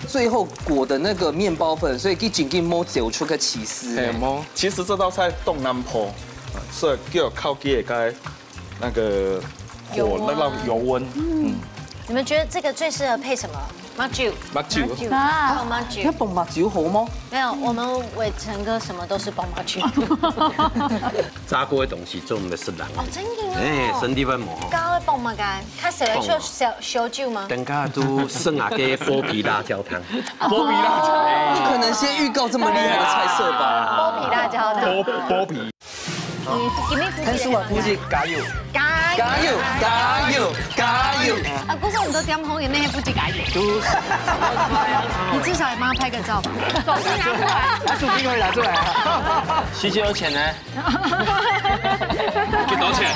Speaker 3: 最後裹的那個麵包粉，所以佢緊緊摸走出個起司。
Speaker 4: 摸。其實這道菜東南坡，所以叫靠機嘅那個火那個油溫。
Speaker 2: 你们觉得这个最适合配什么？麻酒。
Speaker 4: 麻酒
Speaker 5: 啊，
Speaker 2: 麻酒。
Speaker 3: 要蹦麻酒好吗？
Speaker 2: 没有，我们伟成哥什么都是蹦麻酒。
Speaker 6: 炸过的东西做我们的食人。
Speaker 2: 哦，真的
Speaker 6: 哎，身体份无。
Speaker 2: 刚刚会蹦嘛？干，他谁会做烧酒吗？
Speaker 6: 等下都剩下嘅剥皮辣椒汤。
Speaker 4: 剥皮辣椒，
Speaker 3: 不可能先预告这么厉害的菜色吧？
Speaker 2: 剥皮辣椒汤。
Speaker 4: 剥皮。
Speaker 3: 但是我估计加油，加油，加油，加油！
Speaker 2: 啊，不是我们都点红嘅咩？不计加油。你至少也帮他拍个照，手机拿出来，
Speaker 4: 手机可以拿出来。
Speaker 6: 洗酒钱呢？
Speaker 4: 几多钱？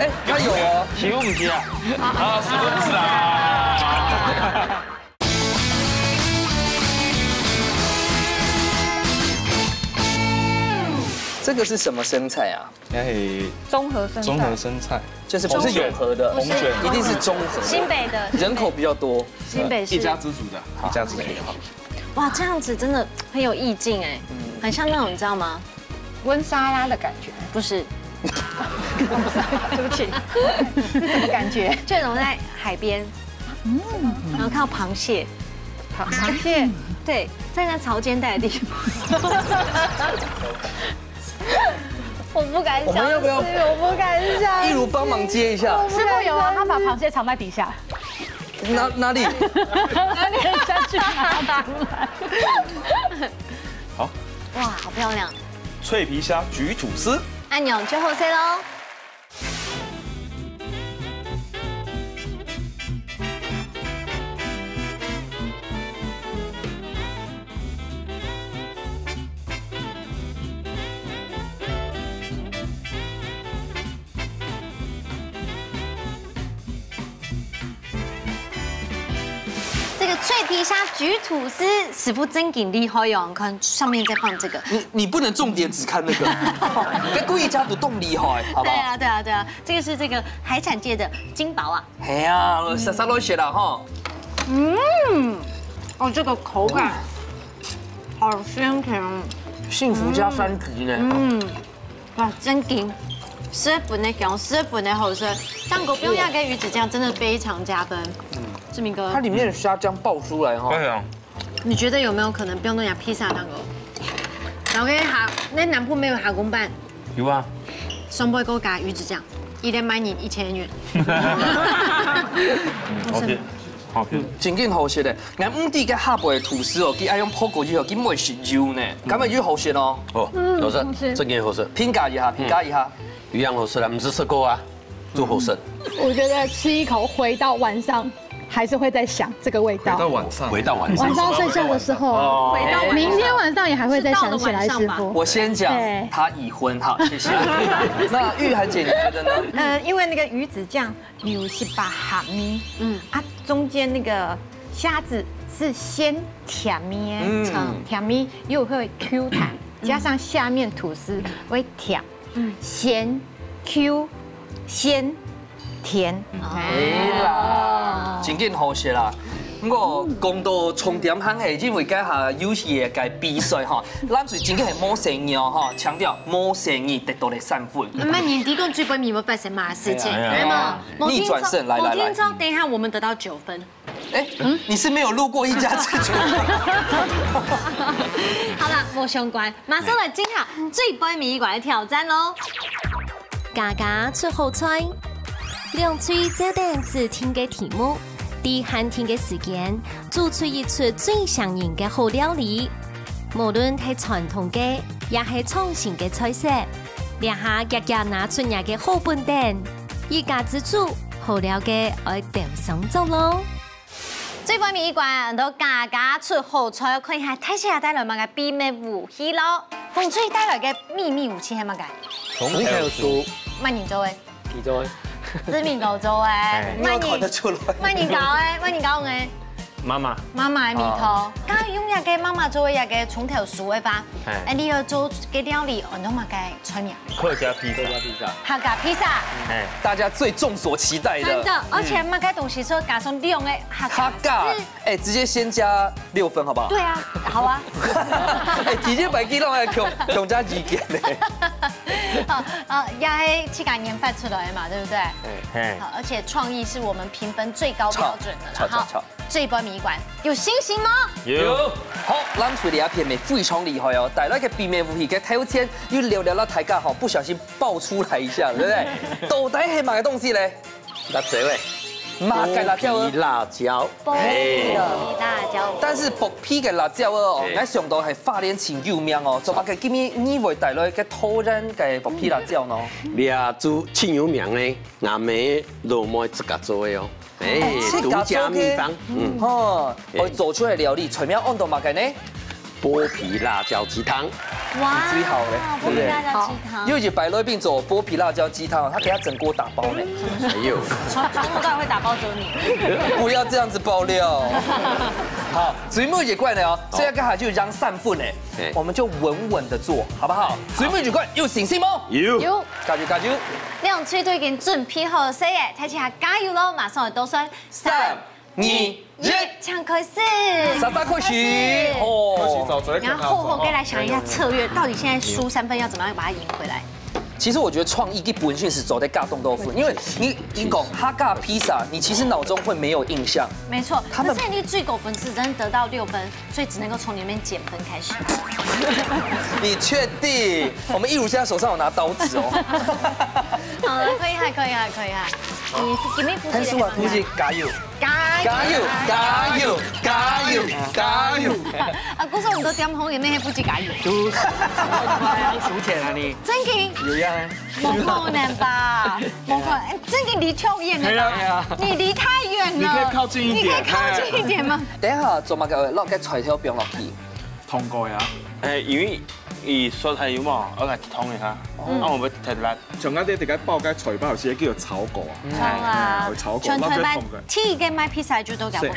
Speaker 3: 哎，他有哦，
Speaker 6: 洗不起啊？
Speaker 4: 啊，是不是啊？
Speaker 3: 这个是什么生菜啊？
Speaker 1: 综合生
Speaker 4: 综合生菜，
Speaker 3: 就是不是永和的，
Speaker 4: 红卷
Speaker 3: 一定是中和的，
Speaker 2: 新北的
Speaker 3: 人口比较多。
Speaker 2: 新北市
Speaker 4: 一家之主的，一家之主。
Speaker 2: 哇，这样子真的很有意境哎，很像那种你知道吗？
Speaker 1: 温沙拉的感觉。
Speaker 2: 不是，
Speaker 1: 对不起，是什么感觉？
Speaker 2: 这种在海边，然后看到螃蟹，
Speaker 1: 螃蟹，
Speaker 2: 对，在那潮间带的地方。我不敢想，
Speaker 3: 我们要不要
Speaker 2: 我不敢想。
Speaker 3: 一如帮忙接一下。
Speaker 5: 师傅有啊，他把螃蟹藏在底下，
Speaker 3: 哪里？
Speaker 5: 哪里下去拿出来？
Speaker 4: 好，
Speaker 2: 哇，好漂亮！
Speaker 4: 脆皮虾焗吐司，
Speaker 2: 按钮最后 C 喽。这个脆皮虾焗吐司，师傅真挺厉害哟！你看上面再放这个。
Speaker 3: 你不能重点只看那个，你跟故意加赌动厉害，好不好？
Speaker 2: 对啊，这个是这个海产界的金宝啊。
Speaker 3: 哎呀，啥都写了哈。
Speaker 2: 哦，这个口感好鲜甜。
Speaker 3: 幸福加3级呢。
Speaker 2: 哇，真劲！10分的姜，10分的好吃。酱狗不用压跟鱼子酱，真的非常加分。志明哥，
Speaker 3: 它里面的虾酱爆出来哈。
Speaker 4: 对啊，
Speaker 2: 你觉得有没有可能不用弄下披萨汤哦？然后那南部没有下公办，
Speaker 6: 有啊。
Speaker 2: 双倍购加鱼子酱，一连买你1000元。
Speaker 6: OK，好吃。
Speaker 3: 真紧好食的，俺5弟嘅下背吐司哦，佢爱用泡过之后，佢唔会食油呢，咁咪越好食咯。
Speaker 6: 哦，好食，真嘅好食。
Speaker 3: 评价一下，评价一下。
Speaker 6: 一样好吃啦，唔是吃过啊，做好食。
Speaker 5: 我觉得吃一口回到晚上，还是会在想这个味道。
Speaker 4: 到晚上，
Speaker 6: 回到晚上，
Speaker 5: 晚上睡觉的时候，
Speaker 2: 回到
Speaker 5: 明天晚上也还会再想起来师傅。
Speaker 3: 我先讲，他已婚，好，谢谢。那玉涵姐你觉得呢？
Speaker 1: 因为那个鱼子酱有18鹹味，中间那个虾子是鲜甜味，甜味又会 Q 弹，加上下面吐司会甜，咸 Q 鲜甜，
Speaker 3: 哎啦，真紧好食啦。不过讲到重点行系，因为家下有时嘅嘅比赛哈，咱最真嘅系冇生意哦哈，强调冇生意得到嚟3分。
Speaker 2: 那年底跟追本米会发生嘛事情，对吗？
Speaker 3: 逆转胜，来来来。
Speaker 2: 某天超，等一下我们得到9分。
Speaker 3: 哎，你是没有路过一家之主。
Speaker 2: 好了，冇相关，马上来进下最杯米馆的挑战喽。
Speaker 7: 家家出好菜，两嘴这等只听嘅题目，第寒天嘅时间，做出一出最上瘾嘅好料理。无论係傳統嘅，也係創新嘅菜色，兩下日日拿出嚟嘅好本店，一家之主好料嘅愛點上做咯。
Speaker 2: 最杯米館都家家出好菜，看一下睇下帶來乜嘅秘密武器咯。馮翠帶來嘅秘密武器係乜嘅？
Speaker 6: 從頭數，
Speaker 2: 乜年做嘅？
Speaker 6: 幾多？
Speaker 2: 知名度做嘅，
Speaker 3: 沒有看得出來。
Speaker 2: 乜年搞嘅？乜年搞嘅？
Speaker 6: 媽媽。
Speaker 2: 媽媽嘅味道，家用日嘅媽媽做嘅日嘅從頭數嘅吧。誒，你要做嘅料理，我都乜嘅出名。
Speaker 6: 客家披薩。
Speaker 2: 客家披薩。
Speaker 3: 哎，大家最眾所期待的。
Speaker 2: 真的，而且乜嘅東西說加上利用嘅
Speaker 3: 客家，哎，直接先加6分，好不好？
Speaker 2: 對啊，好啊。
Speaker 3: 哎，提前白記錄係強加2件咧。
Speaker 2: 也係自家研發出來的嘛，對不對？好，而且創意是我們評分最高標準的啦。好，這一波謎館有信心嗎？
Speaker 3: 有。好，咱除了一片咪非常厲害哦，但係那個秘密武器嘅挑戰又聊到大家哈，不小心爆出來一下，對不對？到底係乜嘅東西咧？辣椒誒。 麻嘅辣椒，
Speaker 6: 辣椒，
Speaker 2: 薄皮辣椒。
Speaker 3: 但是薄皮嘅辣椒哦，我想到係花蓮前有名哦，做乜嘅？今日你會帶來嘅土人嘅薄皮辣椒呢？
Speaker 6: 辣椒前有名嘅，阿妹老妹自家做嘅哦，獨家秘方。
Speaker 3: 哦，我做出嚟料理，全面按到乜嘅呢？
Speaker 6: 剝皮辣椒雞湯。
Speaker 2: 哇，
Speaker 3: 最好嘞，
Speaker 2: 剝皮辣椒雞湯。
Speaker 3: 因為百樂餅做剝皮辣椒雞湯，他給他整鍋打包呢。
Speaker 6: 哎呦，
Speaker 2: 從頭到尾會打包走你。
Speaker 3: 不要這樣子爆料。好，水木也怪呢哦，所以剛才就讓散分呢，我們就穩穩的做，好不好？水木也怪有信心嗎？
Speaker 5: 有。
Speaker 3: 加油加油！
Speaker 2: 兩區都已經準備好勢嘅，大家加油咯！馬上嚟倒數
Speaker 3: 3、2、1，
Speaker 2: 搶開始！
Speaker 3: 莎莎開始哦。
Speaker 2: 然後厚厚給來想一下策略，到底現在輸3分要怎麼樣把它贏回來？
Speaker 3: 其實我覺得創意嘅本性是走在尬動豆腐，因為你講哈尬披薩，你其實腦中會沒有印象。
Speaker 2: 沒錯，可是你最高分是真得到6分，所以只能夠從裡面減分開始。
Speaker 3: 你確定？我們一如現在手上有拿刀子哦。
Speaker 2: 好了，可以哈，可以哈，可以哈。你給你
Speaker 3: 潘叔啊，夫妻加油！
Speaker 2: 加油！
Speaker 3: 加油！加油！加油！
Speaker 2: 啊，姑嫂，你都點好嘅咩？夫妻加油！
Speaker 6: 數錢啊你？
Speaker 2: 真嘅？
Speaker 6: 有呀。
Speaker 2: 冇可能吧？冇可能，真嘅離超遠了。你離太遠了。
Speaker 4: 你可以靠近一點。
Speaker 2: 你可以靠近一點嗎？
Speaker 3: 等一下做乜嘅？落嘅材料變落去。
Speaker 4: 通過呀。
Speaker 6: 因為伊說係有嘛，我係通嘅嚇，啊我要踢辣。
Speaker 4: 像一啲點解爆雞除包好似叫做炒過啊？
Speaker 2: 炒啊！全台買T嘅買披薩就都搞不開。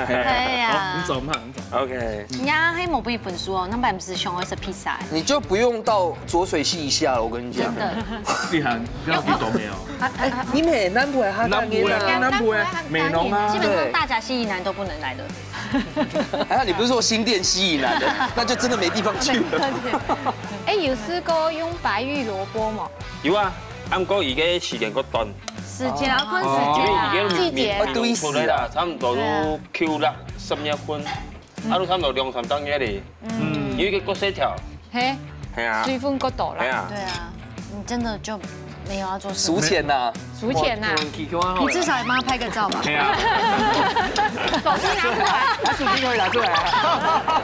Speaker 2: 係啊。
Speaker 4: 唔走嘛，唔走。
Speaker 6: OK。
Speaker 2: 呀，還冇俾分數哦，那本不是想要食披薩。
Speaker 3: 你就不用到濁水溪一下了，我跟你講。
Speaker 2: 真的。
Speaker 4: 你看，要遇到沒有？
Speaker 3: 你美南部還
Speaker 4: 南部啊，南部啊，美濃啊。
Speaker 2: 基本上大甲溪以南都不能來的。
Speaker 3: 還好你不是說新店溪以南的，那就真的沒地方去了。
Speaker 1: 哎，有試過用白玉蘿蔔嗎？
Speaker 6: 有啊，啱過而家時間個短。
Speaker 2: 時間啊，看時間啊，季節。
Speaker 3: 對死啦，
Speaker 6: 差唔多都 Q 啦11分，啊都差唔多2、3檔嘢嚟。因為個細條。
Speaker 1: 嘿。
Speaker 6: 係啊。
Speaker 1: 水分夠多啦。
Speaker 6: 係啊。
Speaker 2: 對啊，你真的就沒有要做
Speaker 3: 數錢吶。
Speaker 1: 數錢吶。
Speaker 2: 你至少也幫他拍個照吧。
Speaker 4: 係啊。
Speaker 1: 手機拿出來。
Speaker 4: 把手機可以拿出來啊。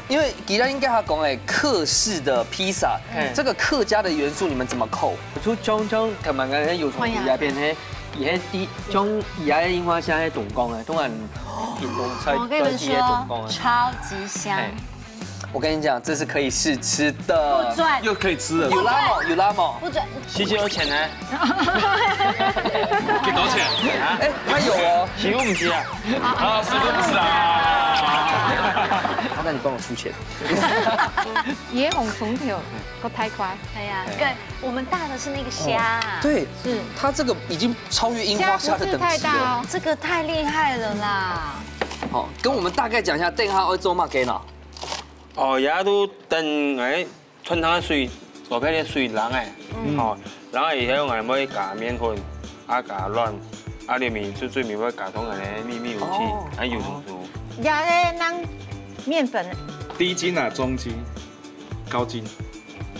Speaker 3: 因為既然應該他講誒客式的披薩，這個客家的元素你們怎麼扣？
Speaker 8: 出將同埋嘅油松魚入邊咧，而喺啲將而家櫻花蝦喺凍江嘅，通常電動菜
Speaker 2: 我跟你們說，超級香。
Speaker 3: 我跟你講，這是可以試吃的。
Speaker 2: 不准。
Speaker 4: 又可以吃了。
Speaker 3: 有拉冇？有拉冇？
Speaker 2: 不准。
Speaker 6: 幾多錢呢？
Speaker 4: 幾多錢？
Speaker 3: 哎，他有哦。
Speaker 6: 師傅唔知啊。
Speaker 4: 啊，師傅不是啊。
Speaker 3: 那你幫我出錢。
Speaker 1: 椰紅蟲條個太快。
Speaker 2: 對呀，對，我們大的是那個蝦。
Speaker 3: 對，
Speaker 1: 是。
Speaker 3: 它這個已經超越櫻花蝦的等級了。
Speaker 2: 這個太厲害了啦。
Speaker 3: 好，跟我們大概講一下，等下會做乜嘅呢？
Speaker 6: 哦，而家都等誒春湯水，做開啲水冷誒，哦，然後而且我哋可以加麵粉，啊加卵，啊裏面最面會加通嘅咧秘密武器，還有松酥。
Speaker 1: 加咧扔麵粉。
Speaker 4: 低筋啊，中筋，高筋。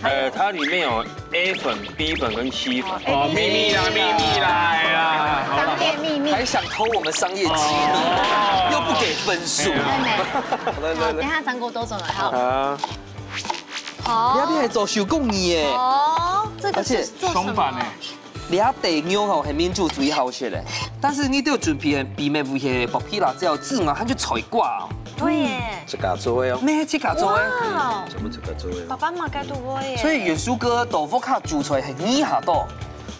Speaker 6: 它裡面有 A 粉、B 粉跟 C 粉。
Speaker 4: 哦，秘密啦，秘密啦，
Speaker 1: 商業秘密。
Speaker 3: 還想偷我們商業機密，又不給分數。
Speaker 2: 來，等下3個都做了，好。
Speaker 3: 好。你那邊還做手工藝耶。
Speaker 2: 哦，這個是做什麼？
Speaker 3: 你阿地牛吼係民主最好食的，但是你都要準備秘密武器薄皮辣椒，自然它就脆掛。
Speaker 2: 對耶。
Speaker 6: 自家做的哦。
Speaker 3: 咩自家做的？
Speaker 6: 全部自家做的。
Speaker 2: 爸爸媽該做過耶。
Speaker 3: 所以元叔哥豆腐卡煮出來係硬下多，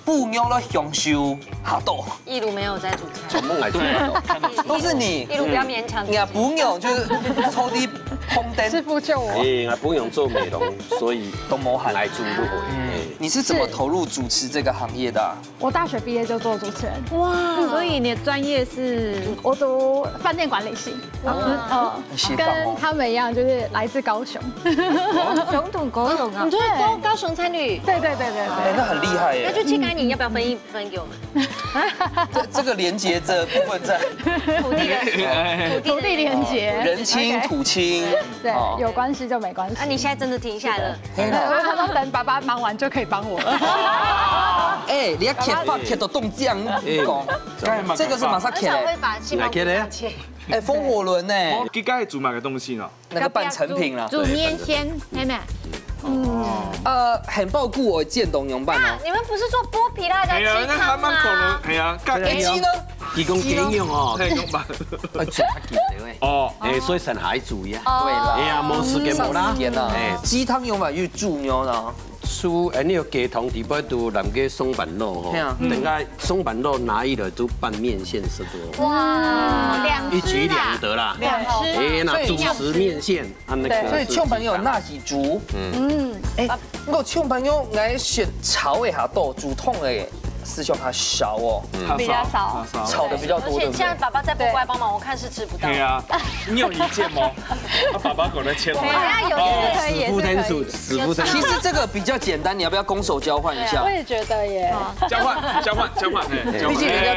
Speaker 3: 不用了享受下多。
Speaker 2: 一路沒有在煮菜。
Speaker 6: 全部來做的。
Speaker 3: 都是你。
Speaker 2: 一路比較勉強。
Speaker 3: 你不用就是抽啲烘燈。
Speaker 1: 師傅救我。
Speaker 6: 我不用做美容，所以
Speaker 3: 都冇閒
Speaker 6: 來煮都會。
Speaker 3: 你是怎么投入主持这个行业的？
Speaker 5: 我大学毕业就做主持人。
Speaker 1: 哇，所以你的专业是？
Speaker 5: 我读饭店管理系，跟他们一样，就是来自高雄。
Speaker 1: 雄土高雄啊？
Speaker 2: 你就是高雄参旅？
Speaker 5: 对。
Speaker 3: 那很厉害耶。
Speaker 2: 那就去干你要不要分一分给我们？
Speaker 3: 这个连接这部分在
Speaker 5: 土地连接，
Speaker 3: 人亲土亲，
Speaker 5: 对，有关系就没关系。
Speaker 2: 啊，你现在真的停下来了？
Speaker 5: 我他说等爸爸忙完就可以帮我了。
Speaker 3: 哎，你要切到冻酱，这个是马上切。
Speaker 2: 会把气泡切。
Speaker 3: 哎，风火轮呢？
Speaker 4: 这个煮买个东西呢？
Speaker 3: 那个半成品了。
Speaker 1: 煮面线，妹妹。
Speaker 3: 很爆固哦，建东牛办哦。
Speaker 2: 你们不是做剥皮辣的鸡汤吗？
Speaker 4: 系啊，
Speaker 3: 鸡呢？
Speaker 9: 鸡公鸡用哦，
Speaker 4: 鸡公版。
Speaker 3: 煮它鸡的
Speaker 9: 哦，所以省海煮呀。
Speaker 3: 对啦。
Speaker 9: 哎呀，没时间冇啦。
Speaker 3: 雞湯用法越煮牛啦。
Speaker 9: 煮呢個雞湯底部都淋嘅松板肉吼，等下松板肉拿一了就拌面線食多。
Speaker 2: 哇，
Speaker 9: 一舉兩得啦。
Speaker 2: 兩吃。
Speaker 9: 哎，那主食面線啊那個。
Speaker 3: 所以囧朋友那幾煮。哎，我囧朋友愛選炒一下豆，煮痛的師兄他少哦，
Speaker 5: 比較少，
Speaker 3: 炒的比較多。
Speaker 2: 而且现在爸爸再不过来帮忙，我看是吃不到。
Speaker 4: 对啊，你有意见吗？爸爸给我切。
Speaker 2: 对啊，有
Speaker 9: 师傅分数，师傅分数。
Speaker 3: 其实这个比较简单，你要不要攻守交换一下？
Speaker 5: 我也觉得耶。
Speaker 4: 交换。
Speaker 3: 毕竟人家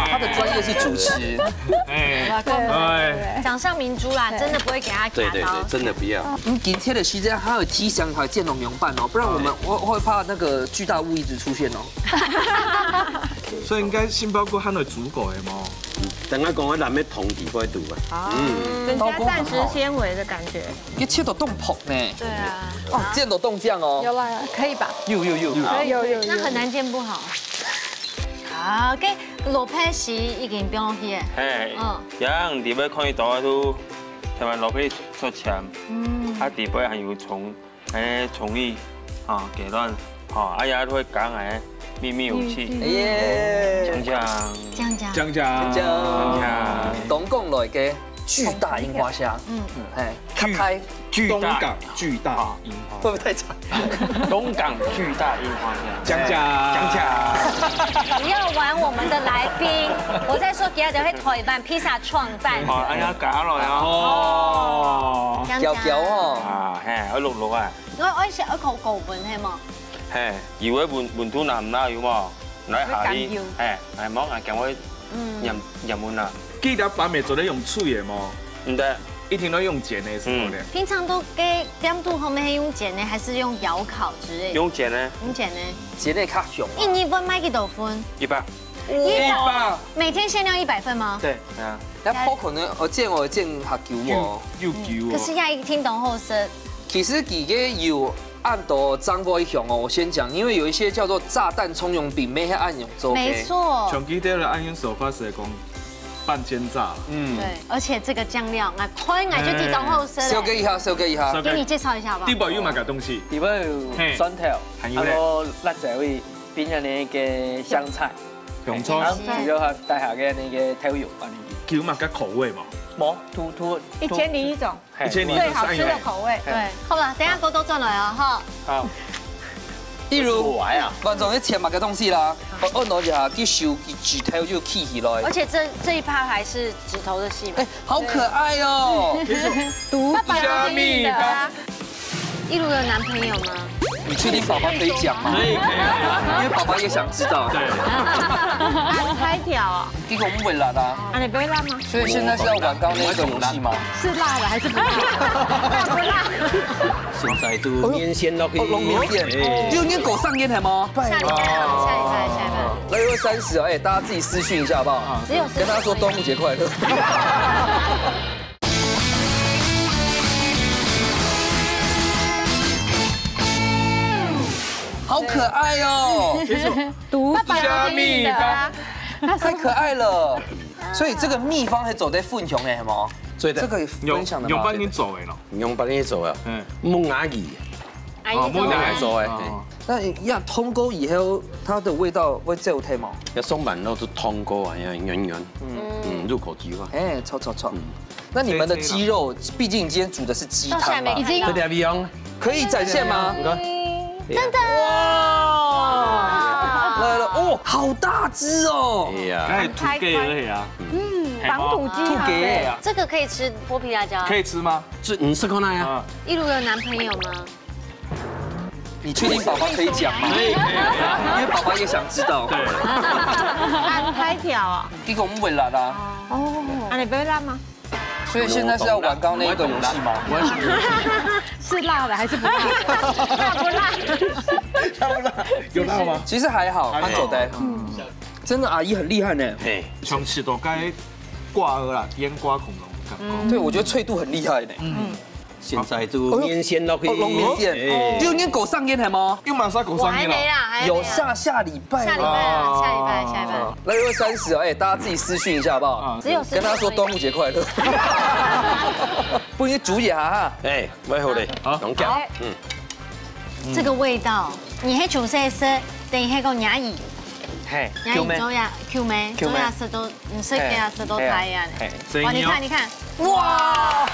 Speaker 3: 他的专业是主持。
Speaker 2: 对，掌上明珠啦，真的不会给他
Speaker 9: 对，真的不要。
Speaker 3: 今天的时间还有提醒还有建龙牛办哦，不然我会怕那个巨大物一直出现哦。
Speaker 4: 所以应该杏鲍菇还会煮过的嘛。
Speaker 9: 等下讲我南咩桶底会煮啊。
Speaker 1: 增加膳食纤维的感觉。
Speaker 3: 你切到冻泡呢？
Speaker 2: 对啊。
Speaker 3: 哦，煎到冻酱哦。
Speaker 5: 有啦，可以吧？
Speaker 3: 有。
Speaker 2: 那很难煎不好。好，嘅落皮時已經變落去。
Speaker 6: yang di bawah kau itu tu, teman lopi sosial. Di bawah還有蟲蟲給卵，ayah都會講秘密武器。醬，
Speaker 3: 東港來嘅巨大櫻花蝦，
Speaker 4: 巨大櫻花，
Speaker 3: 會不會太長？
Speaker 6: 東港巨大櫻花蝦，
Speaker 2: 講不要玩我們的來賓，我在說其他就會台辦披薩創辦。
Speaker 6: 哎呀，搞落
Speaker 3: 哦，條哦，
Speaker 6: 我錄啊。
Speaker 2: 我食一個高本係嘛？
Speaker 6: 如果本土南啦要麼，來下啲係冇人講會入門啦。
Speaker 4: 記得板面做得用脆的嗎？
Speaker 6: 唔得。
Speaker 4: 一天都用剪的是不的。
Speaker 2: 平常都给点肚后面是用剪的，还是用窑烤之类？
Speaker 6: 用剪的。
Speaker 2: 用剪的。
Speaker 3: 剪的较凶。
Speaker 2: 一年份买几多份
Speaker 6: ？100。
Speaker 2: 100。每天限量100份吗？
Speaker 6: 对，啊。
Speaker 3: 那破可能我剪下球喎。
Speaker 4: 又球。
Speaker 2: 可是要一听懂后生。
Speaker 3: 其实几个有按到张过一雄哦，我先讲，因为有一些叫做炸弹葱油饼，没按用做。
Speaker 2: 没错。
Speaker 4: 全记得了，按用手法是讲。半煎炸，
Speaker 2: 对，而且这个酱料，快就提到后生。
Speaker 3: 小给一下，
Speaker 2: 给你介绍一下吧。
Speaker 4: 底部有乜嘅东西？
Speaker 8: 底部有酸條，還有辣椒味，邊有那個香菜，
Speaker 4: 香菜，
Speaker 8: 主要係帶下嘅那個調油啊。
Speaker 4: 叫乜嘅口味嘛？
Speaker 8: 冇，塗
Speaker 1: 1001種
Speaker 4: ，1001
Speaker 1: 最好吃的口味。
Speaker 2: 對，好啦，等下哥都轉來啊，哈。
Speaker 6: 好。
Speaker 3: 例如，觀眾你切乜嘅東西啦，我攞一下去收指頭就起起來。
Speaker 2: 而且這一趴還是指頭的戲。
Speaker 3: 哎，好可愛哦！
Speaker 1: 獨家秘的。
Speaker 2: 一如的男朋友嗎？
Speaker 3: 你確定寶寶可以講嗎？
Speaker 4: 可以，
Speaker 3: 因為寶寶也想知道。
Speaker 4: 對。
Speaker 1: 按開條啊？
Speaker 3: 結果我們不會辣啊。
Speaker 1: 啊，你不會辣嗎？
Speaker 3: 所以現在是要玩剛剛那個遊戲嗎？
Speaker 5: 是辣的還是不辣？
Speaker 1: 不辣。
Speaker 9: 現在都面線落去。
Speaker 3: 面線，就你狗上煙係嗎？
Speaker 2: 下禮拜。
Speaker 3: 6月30哦，哎，大家自己私訊一下好不好？
Speaker 2: 只有
Speaker 3: 跟大家說端午節快樂。好可愛哦！
Speaker 1: 獨家秘方，
Speaker 3: 太可愛了。所以這個秘方係走在分享嘅係嗎？
Speaker 9: 所以
Speaker 3: 這個分享的
Speaker 4: 用幫你做嘅咯，
Speaker 9: 用幫你做啊。木牙魚，
Speaker 4: 木牙
Speaker 9: 做嘅。
Speaker 3: 那一樣通過以後，它的味道會走太嗎？
Speaker 9: 有松板肉都通過啊，圓，入口即化。
Speaker 3: 哎，超。那你們的雞肉，畢竟你今天煮的是雞湯嘛，
Speaker 5: 已經
Speaker 9: 這條味用
Speaker 3: 可以展現嗎？
Speaker 2: 真的
Speaker 3: 哇！来了哦，好大只哦！
Speaker 9: 哎呀，
Speaker 4: 哎，土给而已啊。
Speaker 1: 防土鸡
Speaker 3: 兔给啊，
Speaker 2: 这个可以吃剥皮辣椒，
Speaker 4: 可以吃吗？
Speaker 9: 这50块那呀。
Speaker 2: 一如有男朋友吗？
Speaker 3: 你确定爸爸可以讲吗？
Speaker 4: 可以，
Speaker 3: 因为爸爸也想知道。
Speaker 4: 对。
Speaker 1: 按开条啊。
Speaker 3: 一个我们未来啦。
Speaker 1: 哦，啊你不会辣吗？
Speaker 3: 所以现在是要玩刚刚那一个游戏吗？
Speaker 5: 是辣的还是不辣？
Speaker 1: 辣不辣？
Speaker 4: 有辣吗？
Speaker 3: 其实还好，安走的。真的阿姨很厉害呢。
Speaker 9: 嘿，
Speaker 4: 从吃都该挂饵啦，腌瓜恐龙。
Speaker 3: 对，我觉得脆度很厉害呢。
Speaker 9: 现在就面线都可以。
Speaker 3: 龙面线，就念狗上烟台吗？
Speaker 4: 又马上狗
Speaker 2: 我
Speaker 4: 上面了。
Speaker 2: 还没啦，还没啦
Speaker 3: 有下礼拜。
Speaker 2: 下礼拜啦，下礼拜。
Speaker 3: 那6月30哦，哎，大家自己私讯一下好不好？
Speaker 2: 只有
Speaker 3: 跟他说端午节快乐。不应该煮一下哈。
Speaker 9: 哎，买好嘞，龙饺。
Speaker 2: 这个味道，你迄煮色色，等于迄个牙饴，
Speaker 3: 嘿
Speaker 2: 牙饴周牙 Q 妹，周牙色都，唔是给牙色都太呀。哇，你看，哇，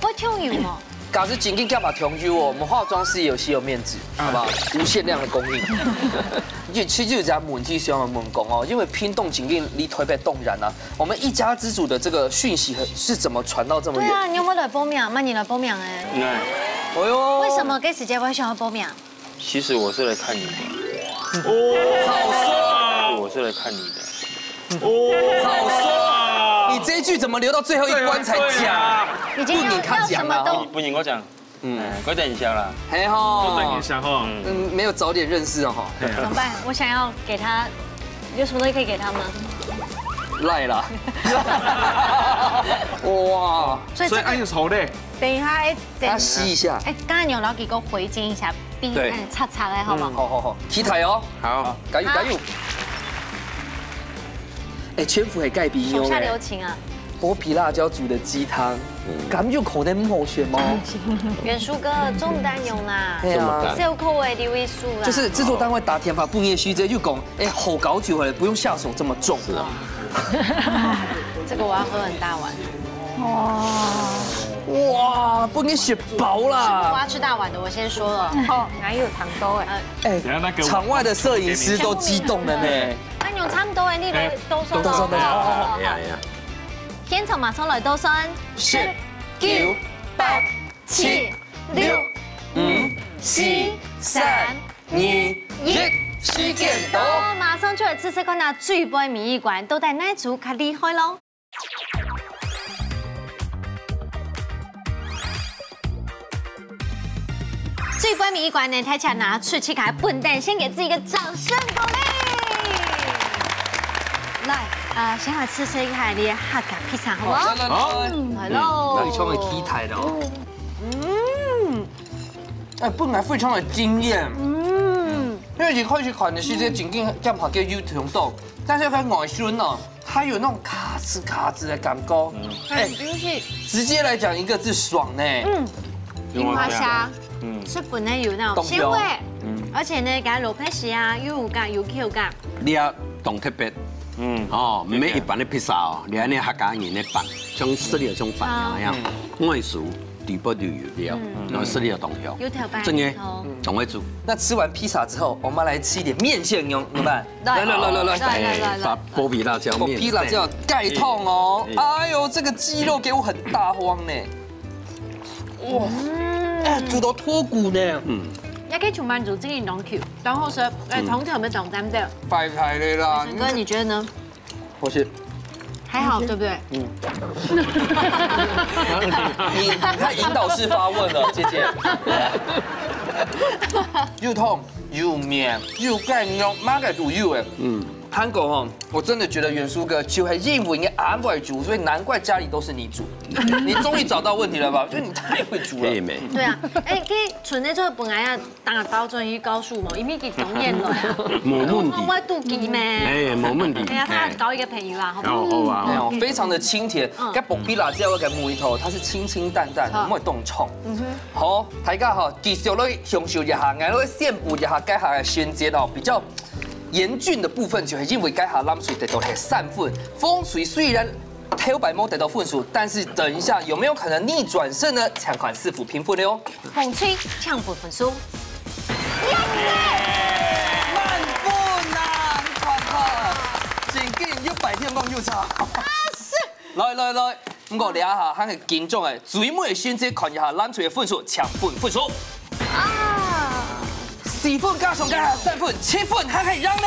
Speaker 2: 我冲油哦。
Speaker 3: 假是紧紧干嘛重油哦？我们化妆师也有稀有面子，好不好？无限量的供应。其实有一家问题需要我们讲哦，因为拼动紧紧离台北动然啊，我们一家之主的这个讯息是怎么传到这么远？
Speaker 2: 对啊，你有没有来报名？那你来报名哎。
Speaker 3: 哎呦，
Speaker 2: 为什么给时间会想要报名？
Speaker 6: 其实我是来看你的。
Speaker 3: 好说，
Speaker 6: 我是来看你的。
Speaker 3: 好说，你这一句怎么留到最后一关才讲？
Speaker 2: 已经要什么都
Speaker 6: 不行，我讲，快等一下啦。
Speaker 3: 嘿吼，
Speaker 4: 等一下哈。
Speaker 3: 没有早点认识哦哈。
Speaker 2: 怎么办？我想要给他，有什么东西可以给他吗？
Speaker 3: 赖啦。哇，
Speaker 2: 所以
Speaker 4: 按手嘞。
Speaker 1: 等一下，
Speaker 3: 大家吸一下。
Speaker 2: 哎，刚才牛老给我回敬一下，逼擦擦的好吗？
Speaker 3: 好，起台哦。
Speaker 6: 好，
Speaker 3: 加油。哎，全副系盖鼻
Speaker 2: 手下留情啊！
Speaker 3: 剥皮辣椒煮的鸡汤，咁就可能好选吗？
Speaker 2: 元叔哥中单用啦，
Speaker 3: 对啊，
Speaker 2: 小口的2位数啦。
Speaker 3: 就是制作单位打天发不业虚，直接就讲，哎，好搞酒了，不用下手这么重。是啊。
Speaker 2: 这个我要喝很大碗。
Speaker 3: 哇，不给血薄啦！
Speaker 2: 我要吃大碗的，我先说了。
Speaker 1: 哦，哪有糖豆哎？
Speaker 3: 哎，场外的摄影师都激动了呢。
Speaker 2: 那牛差唔多，你来多算。
Speaker 9: 哎呀，
Speaker 2: 天朝马上來倒數，10、9、8、7、6、5、4、3、2、1，時間到，馬上出嚟試試看下最杯湄意館到底哪一組較厲害咯。最杯湄意館呢，睇起來拿出氣卡笨蛋，先給自己一個掌聲鼓勵。來，先來吃一下你的客家披薩，好唔好？來咯，
Speaker 3: 非常的起台的哦。哎，本來非常的驚豔。因為一開始看的是這景景咁下嘅油條豆，但是它外孫呢，它有那種卡茲卡茲的感覺。
Speaker 2: 哎，
Speaker 3: 直接來講一個字爽呢。
Speaker 2: 櫻花蝦，是本來有那種鮮味，而且呢，給它滷配時啊，又有感又 Q 感。
Speaker 9: 你要懂特別。哦，唔係一般的披薩哦，你安尼客家人的飯，像食了像飯一樣，外酥底部就有料，然後食了同香，真嘅，同會煮。
Speaker 3: 那吃完披薩之後，我們來吃一點麵線，怎麼辦？來，
Speaker 9: 把剝皮辣椒麵，
Speaker 3: 剝皮辣椒蓋痛哦。哎呦，這個雞肉給我很大方呢。哇，哎，煮到脫骨呢。
Speaker 2: 也可以全班組自己弄 Q，然後是同條咪懂擔的。
Speaker 3: 拜拜你啦。
Speaker 2: 陳哥，你覺得呢？
Speaker 3: 我是
Speaker 2: 還好，對不對？
Speaker 3: 你太引導式發問了，姐姐。又痛又綿又乾又馬個都有哎。韓國哈，我真的覺得元叔哥就係應付應該安排煮，所以難怪家裡都是你煮。你終於找到問題了吧？因為你太會煮了。
Speaker 2: 對啊，哎，佢存在做本來要打包轉移高數嘛，因為佢講嘢了。
Speaker 9: 冇問題。
Speaker 2: 我妒忌咩？
Speaker 9: 哎，冇問題。
Speaker 2: 哎呀，他搞一個朋友啊，好不
Speaker 9: 好？
Speaker 3: 好啊，非常的清甜。跟薄皮辣椒嘅梅頭，它是清清淡淡，唔會凍重。好，大家哈，繼續嚟享受一下，我嚟宣布一下，家下嘅選擇哦，比較嚴峻的部分就係因為家下冷水得到係散分，風水雖然挑白猫得到分数，但是等一下有没有可能逆转胜呢？抢款师傅评分的哦。
Speaker 2: 风吹抢分分数。
Speaker 3: 满分啊！你看看，真紧又白天光又差。来，唔过俩下，咱嘅观众诶，最尾选择看一下咱出嘅分数，抢分数。4分加上加3分，7分，还可以让呢。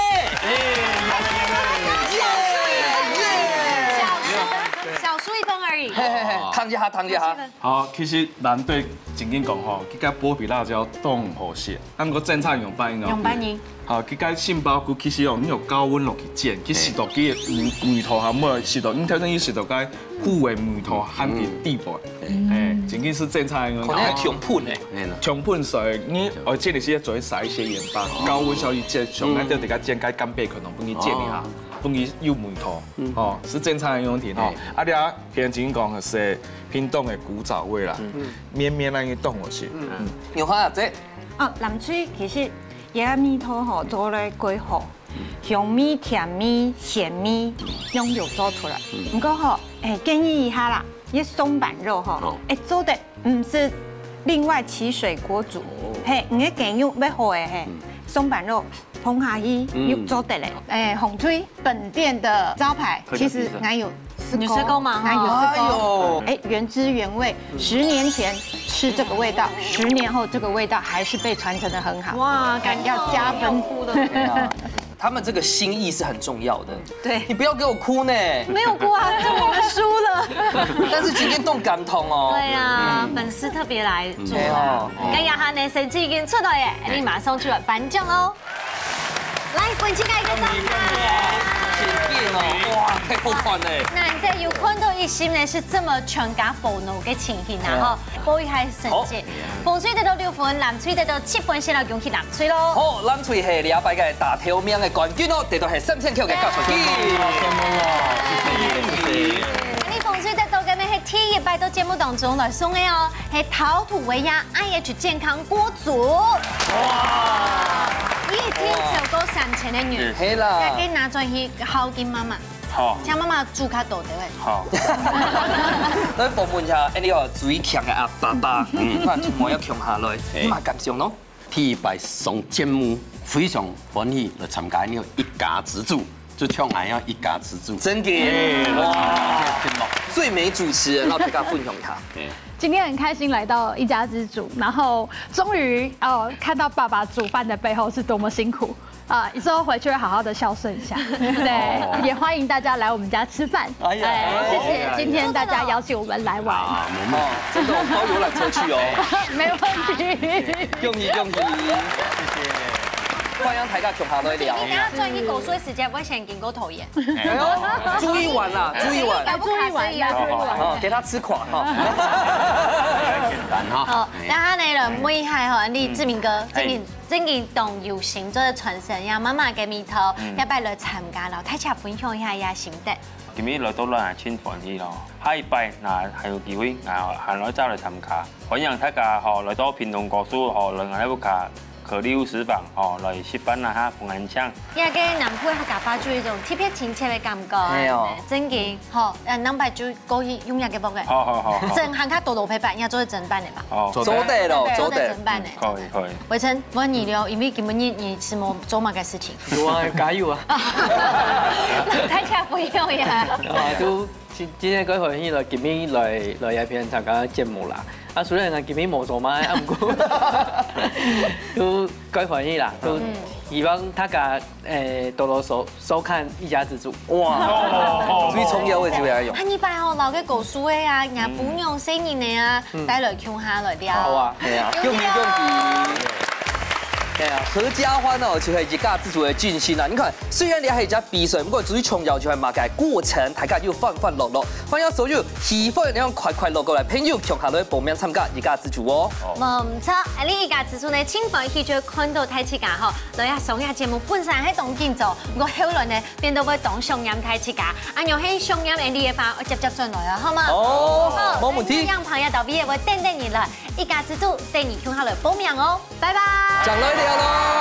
Speaker 2: 小输1分而已。
Speaker 3: 躺一下。
Speaker 4: 好，其实咱对正经讲吼，佮剥皮辣椒都很好食，啊，不过正常用反应哦。
Speaker 2: 用反应。
Speaker 4: 好，佮杏鲍菇其实你用高温落去煎，去湿度佢嘅梅头还冇湿度，你调整伊湿度佮久的梅头含伫底部，正经是正常用。
Speaker 3: 可能强喷诶，
Speaker 4: 强喷水，你煎的时候就会撒一些盐巴，高温下去煎，上来就伫个煎该干贝可能帮你煎一下。帮伊有梅头，哦，是正常的用题吼。啊，你啊，平常讲是屏东的古早味啦，绵绵那个冻落去。
Speaker 3: 牛花仔这
Speaker 1: 哦，南水其实伊个米汤吼做咧几好，香米、甜米、咸米拢有做出来。不过吼，建议一下啦，伊松板肉吼，做的唔是另外起水锅煮，你个建议要好的松板肉。烹下去又做得嘞，红吹本店的招牌，其实俺有
Speaker 2: 试过吗？
Speaker 1: 俺有试过，原汁原味。10年前吃这个味道，10年后这个味道还是被传承得很好。哇，要加分。
Speaker 3: 他们这个心意是很重要的。
Speaker 1: 对，
Speaker 3: 你不要给我哭呢。
Speaker 1: 没有哭啊，这我们输了。
Speaker 3: 但是今天动感通哦。
Speaker 2: 对啊，粉丝特别来祝贺。跟亚哈呢，成绩已经出来耶，你马上去颁奖喽。来，本期该一个上
Speaker 3: 哇，太好看嘞！
Speaker 2: 那你在有看到一心呢是这么全家暴怒嘅情形啊，哈，所以还成绩，风吹得到6分，南吹得到7分，先来恭喜南吹咯。
Speaker 3: 好，南吹係禮拜嘅大頭名嘅冠軍咯，得到係3,000塊嘅教材機。
Speaker 2: 你風吹得到嘅呢係第一擺到節目當中來送嘅哦，係陶土維亞 IH 健康鍋組。哇！一天就夠3000嘅元，係啦，家己拿轉去孝敬媽媽。好，請媽媽煮較多啲喂。好。
Speaker 3: 來訪問一下呢個最強嘅阿爸爸，看全部要強下來，咁啊感想咯。
Speaker 9: 第一擺上節目非常歡喜來參加呢個一家之主，就唱還要一家之主。
Speaker 3: 真嘅，哇！最美主持人，讓大家分享一下。
Speaker 5: 今天很開心來到一家之主，然後終於看到爸爸煮飯的背後是多麼辛苦啊！之後回去會好好的孝順一下，對，也歡迎大家來我們家吃飯。哎，謝謝今天大家邀請我們來玩。
Speaker 3: 真的包遊覽車去哦，
Speaker 5: 沒問題。
Speaker 3: 恭喜恭喜，謝謝。歡迎大家坐下來聊。
Speaker 2: 你等下轉移講述嘅時間，我先見過討厭。
Speaker 3: 住一晚啦，住一晚。哦，給他吃垮哈。
Speaker 9: 簡單哈。
Speaker 2: 好，那下嚟啦，每係嗬，你志明哥，正經動搖成咗嘅傳承，讓媽媽嘅面頭一擺來參加咯，睇下分享一下呀心得。
Speaker 6: 今日來到來係千歡喜咯，下一擺嗱係有機會行來走嚟參加，歡迎大家嗬來到屏東國書嗬來嚟屋企。可溜食房哦，來食飯啊哈，碰人槍。
Speaker 2: 因為嘅南區客家話就一種特別親切嘅感覺。係哦。真嘅，好，南北就可以用一個部嘅。好。正行卡多多陪伴，要做正版嘅吧。哦。
Speaker 3: 做得咯，
Speaker 2: 做得正版嘅。
Speaker 6: 可以。
Speaker 2: 偉成，我你了，因為根本你是冇做乜嘅事情。
Speaker 8: 有啊，加油啊！
Speaker 2: 睇下不用呀。
Speaker 8: 都今天嗰回來今日來一片參加節目啦。啊，雖然今日冇做嘛，啊唔過都幾歡喜啦，都希望大家多多收看一家之主。
Speaker 3: 哇，最重要嘅就係用。
Speaker 2: 啊，你擺好老嘅故事嘅啊，人本用聲音嘅啊，帶來聽下來聊。
Speaker 8: 好啊，係啊，
Speaker 3: 恭喜！對啊，合家歡哦，就係一家之主嘅盡興啦。你看，雖然你係一家比賽，不過最重要就係馬嘅過程，大家要歡歡樂樂。歡迎所有喜歡那樣快快樂樂嘅朋友，共下來報名參加一家之主哦。
Speaker 2: 冇錯，呢一家之主呢，千歡喜就看到睇次架嗬，來下上下節目本身喺當建做，我後來呢變到會當上音睇次架，啊用喺上音 Andy 嘅話，我接上來啊，好嗎？
Speaker 3: 哦，冇問題。
Speaker 2: 讓朋友到邊會等你來，一家之主等你共下來報名哦，拜拜。
Speaker 3: 講來了咯。